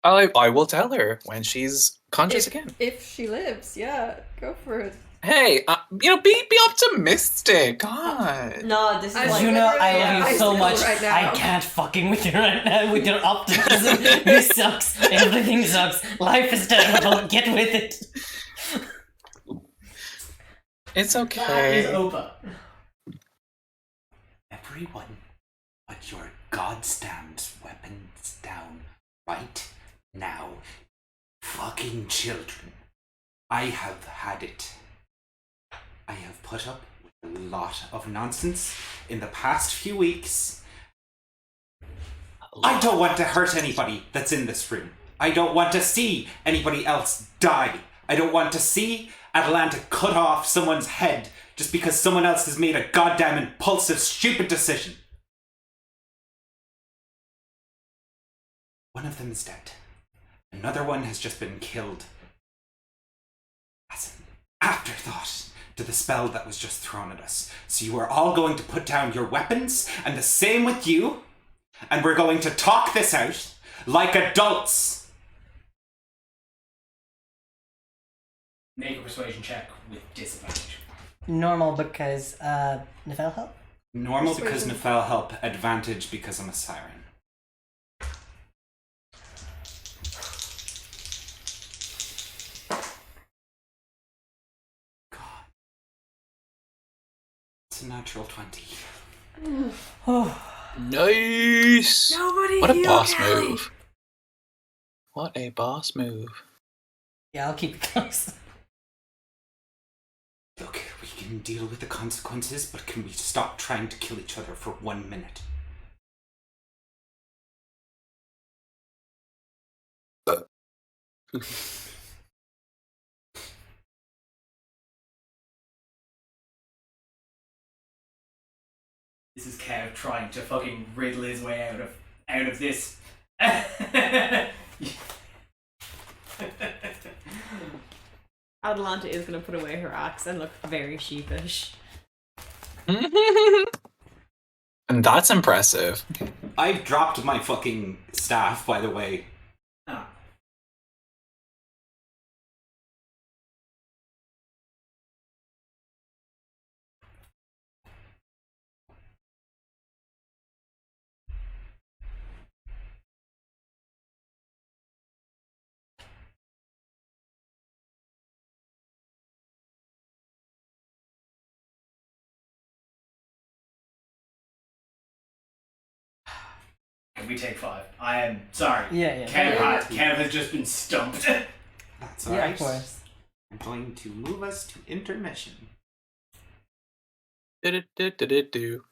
I will tell her when she's conscious again. If she lives, yeah, go for it. Hey, be optimistic. God. No, this is As like... You know, I literally love you high so school much. right now. I can't fucking with you right now with your optimism. This sucks. Everything sucks. Life is terrible. Get with it. It's That is okay. Opa. Everyone, put your goddamn weapons down right now. Fucking children. I have had it. I have put up with a lot of nonsense in the past few weeks. I don't want to hurt anybody that's in this room. I don't want to see anybody else die. I don't want to see Atlanta cut off someone's head just because someone else has made a goddamn impulsive, stupid decision. One of them is dead. Another one has just been killed. As an afterthought to the spell that was just thrown at us. So you are all going to put down your weapons, and the same with you, and we're going to talk this out like adults. Make a persuasion check with disadvantage. Normal because Nefel help? Normal because Persuasion. Nefel help, advantage because I'm a siren. God. It's a natural 20. Nice. Nobody What a heal boss Kelly. move. What a boss move. Yeah, I'll keep it close. Look, we can deal with the consequences, but can we stop trying to kill each other for 1 minute? This is Kev trying to fucking riddle his way out of this. Adelanta is going to put away her axe and look very sheepish. And that's impressive. I've dropped my fucking staff, by the way. Oh. Can we take 5? I am sorry. Yeah. Kev has just been stumped. That's Yeah, alright. of course. I'm going to move us to intermission. Do.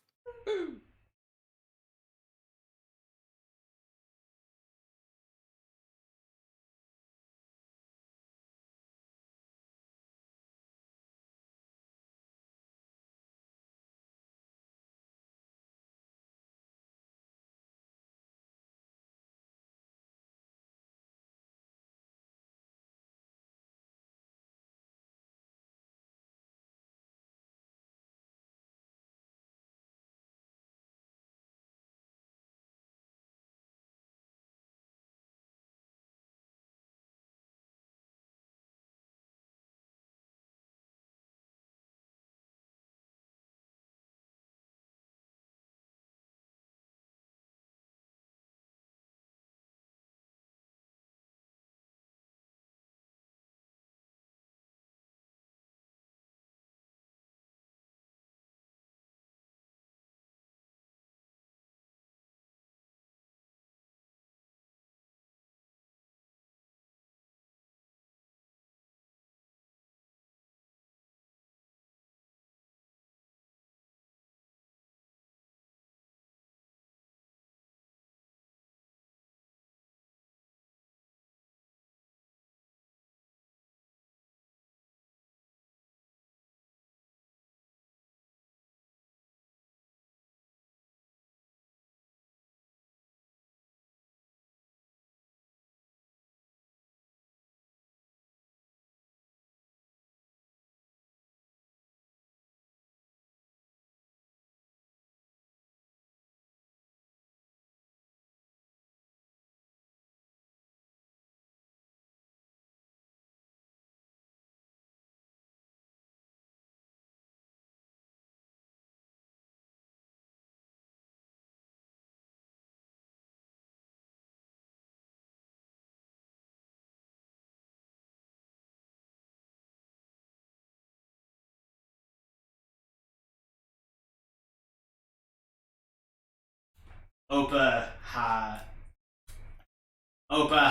Opa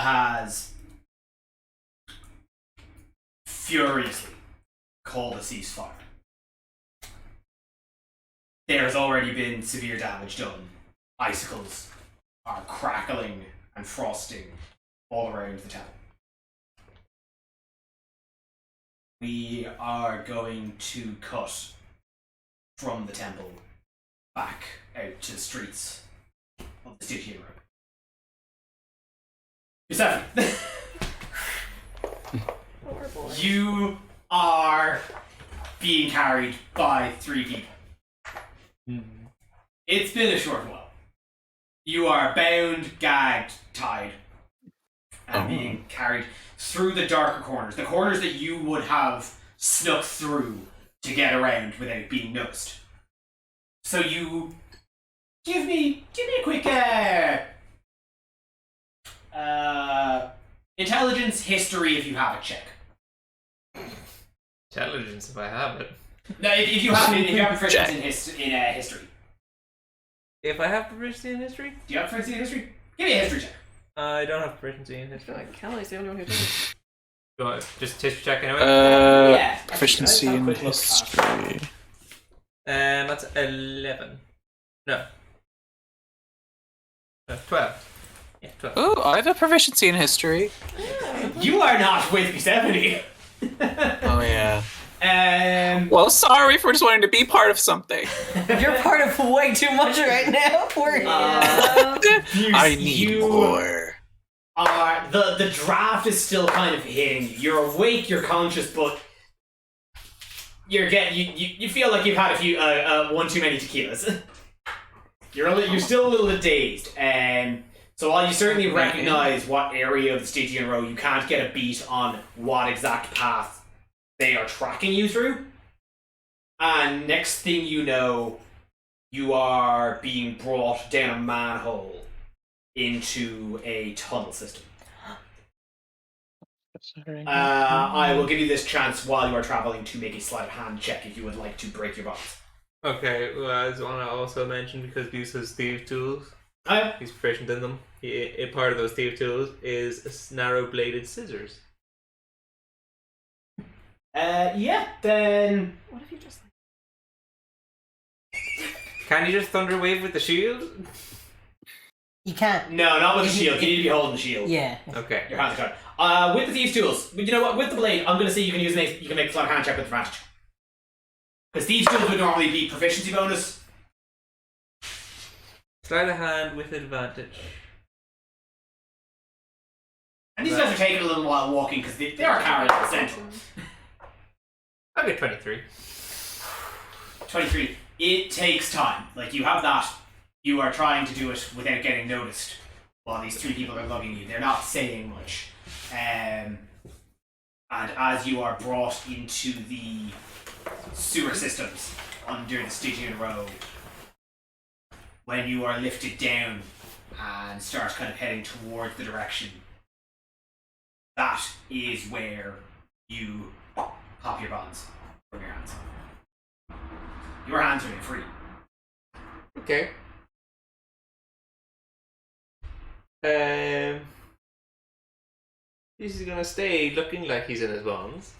has furiously called a ceasefire. There has already been severe damage done. Icicles are crackling and frosting all around the town. We are going to cut from the temple back out to the streets of the Stygian Road. Persephone, Poor boy. you are being carried by 3 people. It's been a short while. You are bound, gagged, tied, and being carried through the darker corners, the corners that you would have snuck through to get around without being noticed. So you give me a quick intelligence history if you have it check. Intelligence, if I have it. No, if you have proficiency in history. If I have proficiency in history? Do you have proficiency in history? Give me a history check. I don't have proficiency in I feel history. like Kelly's the only one who does. You want just history check anyway? Yeah. Proficiency Let's have a in quick look. history. That's 11. No. 12. Yeah, 12. Oh, I have a proficiency in history. You are not with me, Stephanie. Oh yeah. Um, Well, sorry for just wanting to be part of something. You're part of way too much right now. I need more. The draft is still kind of hitting you. You're awake, you're conscious, but you feel like you've had a few one too many tequilas. You're still a little bit dazed, so while you certainly recognize what area of the Stygian row, you can't get a beat on what exact path they are tracking you through. And next thing you know, you are being brought down a manhole into a tunnel system. I will give you this chance while you are traveling to make a sleight of hand check if you would like to break your bonds. Okay, well, I just want to also mention, because Bish has thief tools, he's proficient in them. A part of those thief tools is narrow-bladed scissors. Yeah, then... What if you just Can you just thunder wave with the shield? You can't. No, not with the shield. You need to be holding the shield. Yeah. Okay. Your hands are tied. With the thieves' tools, but you know what? With the blade, I'm going to say you can make a sleight of hand check with advantage. Because thieves' tools would normally be proficiency bonus. Sleight of hand with advantage. And these guys are taking a little while walking because they are carrying the central. I'll get 23. 23. It takes time. Like, you have that. You are trying to do it without getting noticed while these three people are lugging you. They're not saying much. And as you are brought into the sewer systems under the Stygian row, when you are lifted down and start kind of heading towards the direction, that is where you pop your bonds from your hands. Your hands are now free. Okay. He's gonna stay looking like he's in his bonds.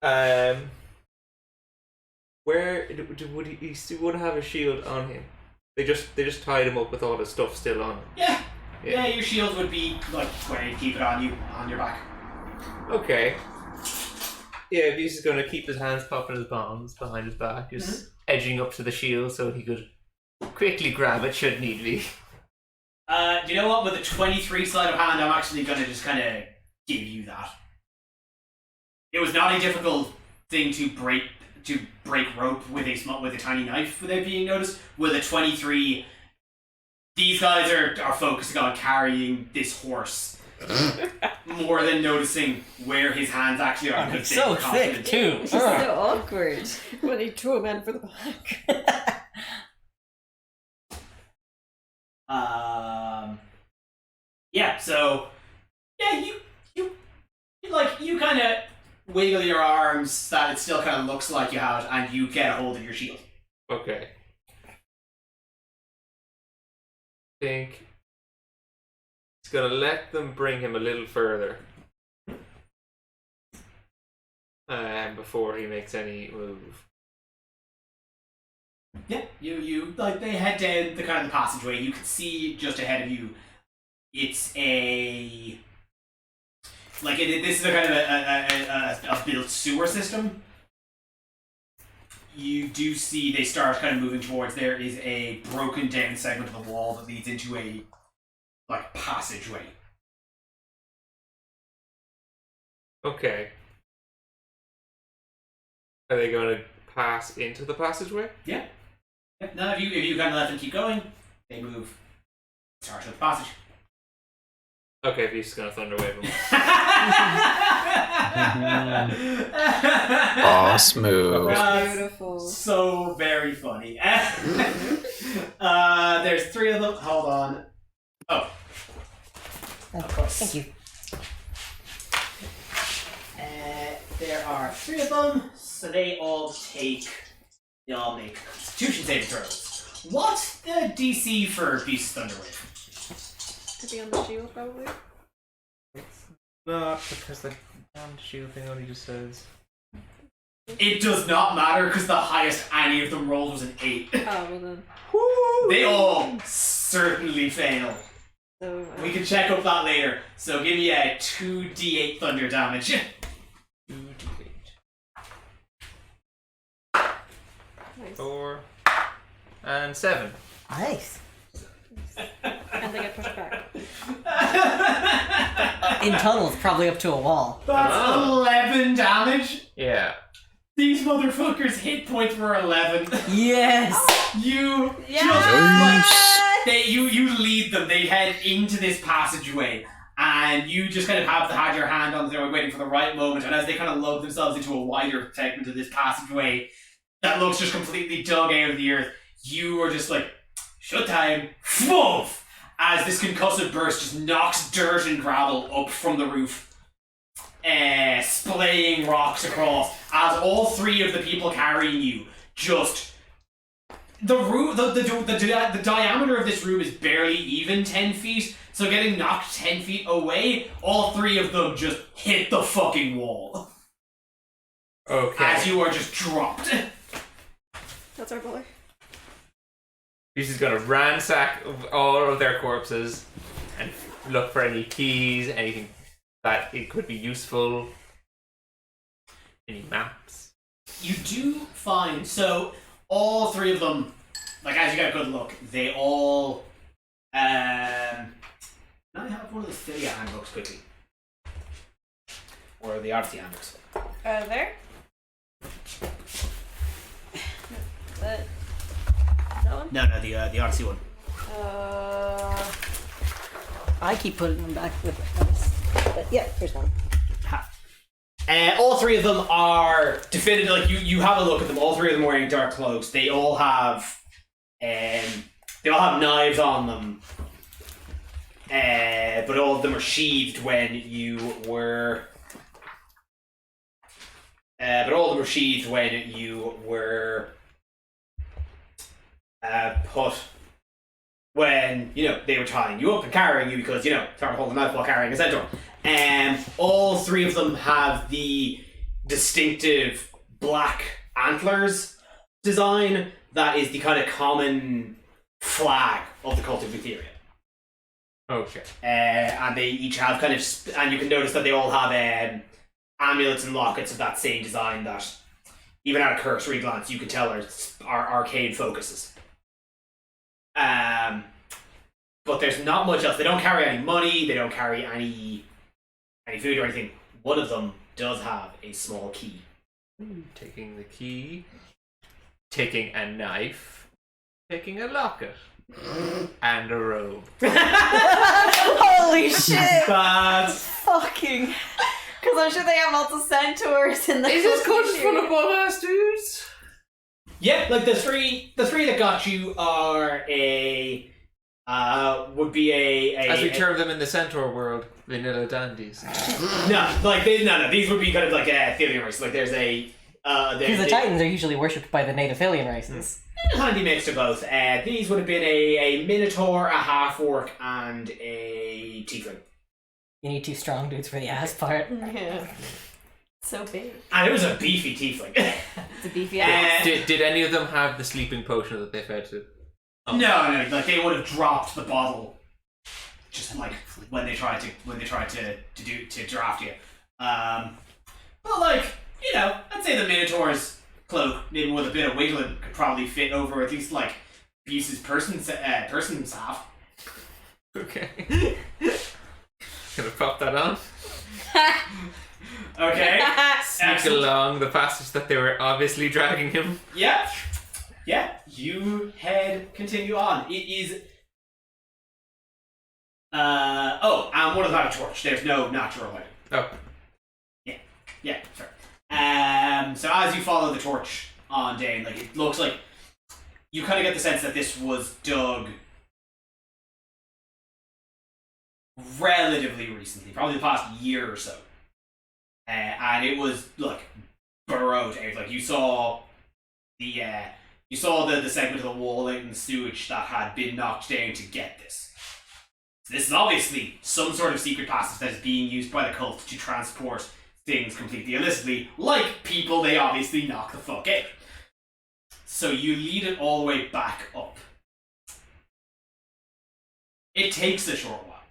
Where would he still would have a shield on him? They just tied him up with all his stuff still on him. Yeah, your shield would be like where you keep it on your back. Okay. Yeah, he's just gonna keep his hands popping his bonds behind his back, just edging up to the shield so he could quickly grab it should need be. Do you know what? With a 23 sleight of hand, I'm actually gonna just kind of give you that. It was not a difficult thing to break rope with a tiny knife without being noticed. With a 23, these guys are focusing on carrying this horse more than noticing where his hands actually are. It's so thick too. It's so awkward. when he drew a man for the back? Yeah, so yeah, you kind of wiggle your arms that it still kind of looks like you have it, and you get a hold of your shield. Okay. Think he's gonna let them bring him a little further before he makes any move. Yeah, you like they head down the kind of the passageway. You can see just ahead of you. It's a this is a kind of a built sewer system. You do see they start kind of moving towards. There is a broken down segment of the wall that leads into a passageway. Okay. Are they going to pass into the passageway? Yeah. Now if you kind of let them keep going, they move. Start to the passage. Okay, he's just going to thunder wave him. Boss move. Beautiful. So very funny. There's three of them. Hold on. Oh. Of course. Thank you. There are three of them, so they all make Constitution saving throws. What's the DC for Beast's Thunderwave? To be on the shield, probably. No, because the damned shield thing only just says. It does not matter because the highest any of them rolled was an 8. Oh, well then. They all certainly fail. So, We can check up that later. So give me a 2d8 thunder damage. 2d8. nice. 4 and 7. Nice. And they get pushed back. In tunnels, probably up to a wall. That's Oh. 11 damage. Yeah. These motherfuckers' hit points were 11. Yes. You Yes! just like you lead them. They head into this passageway, and you just kind of had your hand on them, waiting for the right moment. And as they kind of lug themselves into a wider segment of this passageway that looks just completely dug out of the earth, you are just like, showtime, woof! As this concussive burst just knocks dirt and gravel up from the roof, splaying rocks across. As all three of the people carrying you just. The diameter of this room is barely even 10 feet, so getting knocked 10 feet away, all three of them just hit the fucking wall. Okay. As you are just dropped. That's our boy. He's just gonna ransack all of their corpses and look for any keys, anything that it could be useful. Any maps. You do find, so all three of them, like as you get a good look, they all, now I have one of the Philia handbooks quickly. Or the Odyssey handbooks. There? That one? No, the Odyssey one. I keep putting them back with us. But yeah, here's one. All three of them are definitive. Like you have a look at them. All three of them are wearing dark cloaks. They all have knives on them. But all of them are sheathed when you were. Put when they were tying you up and carrying you because it's hard to hold a knife while carrying a centaur. All three of them have the distinctive black antlers design that is the kind of common flag of the cult of Lutheria. Okay. And they each have and you can notice that they all have amulets and lockets of that same design that even at a cursory glance you can tell are arcane focuses. But there's not much else. They don't carry any money, they don't carry any food or anything. One of them does have a small key. Taking the key. Taking a knife. Taking a locket. And a robe. Holy shit! That's Fucking. Because I'm sure they have lots of centaurs in the Is this fucking country full of bum-ass dudes? yeah, like the three that got you are would be As we term them in the centaur world, vanilla dandies. these would be kind of like Thelian race. Like there's Because the Titans are usually worshipped by the native alien races. handy mix of both. These would have been a minotaur, a half orc, and a tiefling. You need two strong dudes for the ass part. Yeah. So big. And it was a beefy tiefling. It's a beefy ass. Did any of them have the sleeping potion that they fed to? Oh. No, like they would have dropped the bottle, just like when they tried to draft you. But like I'd say the Minotaur's cloak, maybe with a bit of wiggling, could probably fit over at least like Buse's person's half. Okay. Gonna pop that on. Okay. Sneak Excellent. along the passage that they were obviously dragging him. Yeah. You continue on. It is. And what about a torch? There's no natural light. Oh. Yeah, sure. So as you follow the torch on Dane, like it looks like you kind of get the sense that this was dug relatively recently, probably the past year or so, and it was like burrowed out. Like you saw the segment of the wall out in the sewage that had been knocked down to get this. So this is obviously some sort of secret passage that is being used by the cult to transport things completely illicitly. Like people, they obviously knock the fuck out. So you lead it all the way back up. It takes a short while.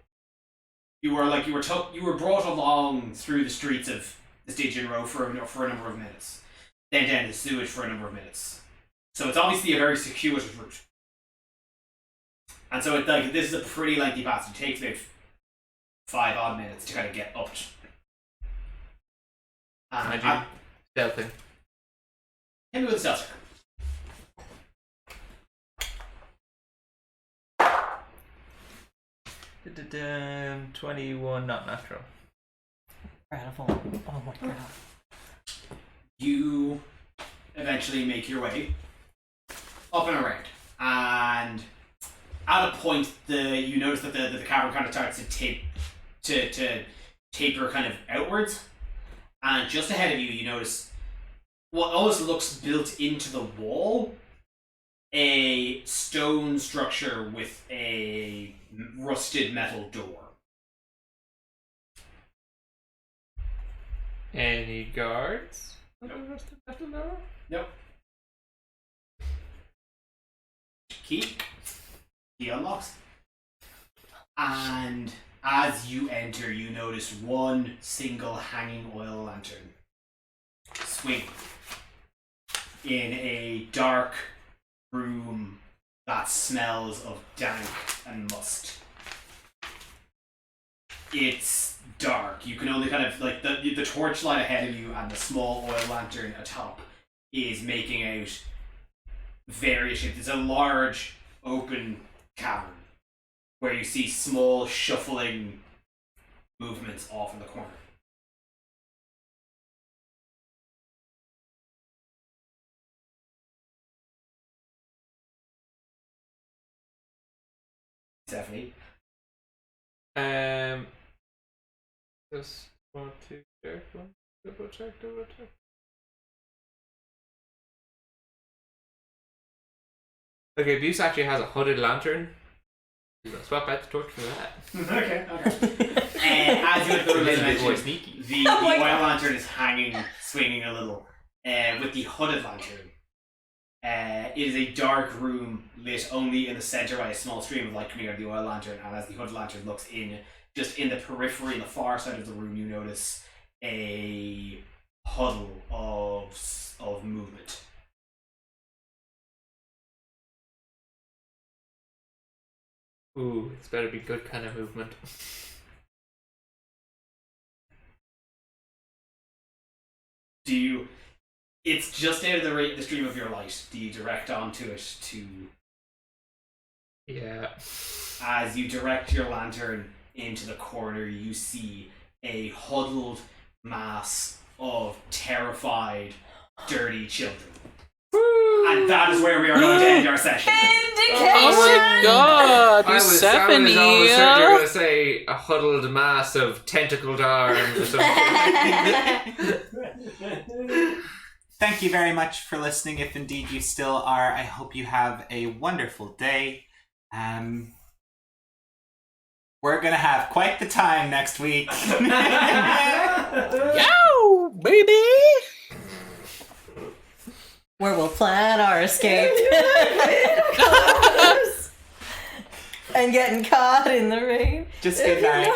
You were brought along through the streets of the Stygian Row for a number of minutes, then down the sewage for a number of minutes. So it's obviously a very circuitous route. And so this is a pretty lengthy passage. It takes about 5 odd minutes to kind of get up. Imagine stealthing. Hit me with a stealth check. 21, not natural. Incredible. Oh my god. You eventually make your way up and around, and at a point, you notice that the cavern kind of starts to taper kind of outwards, and just ahead of you, you notice what almost looks built into the wall, a stone structure with a rusted metal door. Any guards? Nope. Key unlocks. And as you enter, you notice one single hanging oil lantern swing in a dark room that smells of dank and must. It's dark. You can only kind of the torchlight ahead of you and the small oil lantern atop is making out various shapes. It's a large open cavern where you see small shuffling movements off in the corner. Stephanie? Just want to check one. Double check. Okay, Buse actually has a hooded lantern. He's gonna swap out the torch for that. Okay. As you enter the room, as I mentioned, sneaky. the oil lantern is swinging a little. With the hooded lantern, it is a dark room lit only in the center by a small stream of light coming out of the oil lantern. And as the hooded lantern looks in, just in the periphery, the far side of the room, you notice a huddle of movement. Ooh, it's better be good kind of movement. It's just out of the stream of your light. Do you direct onto it to... Yeah. As you direct your lantern into the corner, you see a huddled mass of terrified, dirty children. And that is where we are going to end our session. Oh my god, I was Stephanie! almost certain you were going to say a huddled mass of tentacled arms or something. Thank you very much for listening, if indeed you still are. I hope you have a wonderful day. We're gonna have quite the time next week. Yo, baby! Where we'll plan our escape. And getting caught in the rain. Just good night.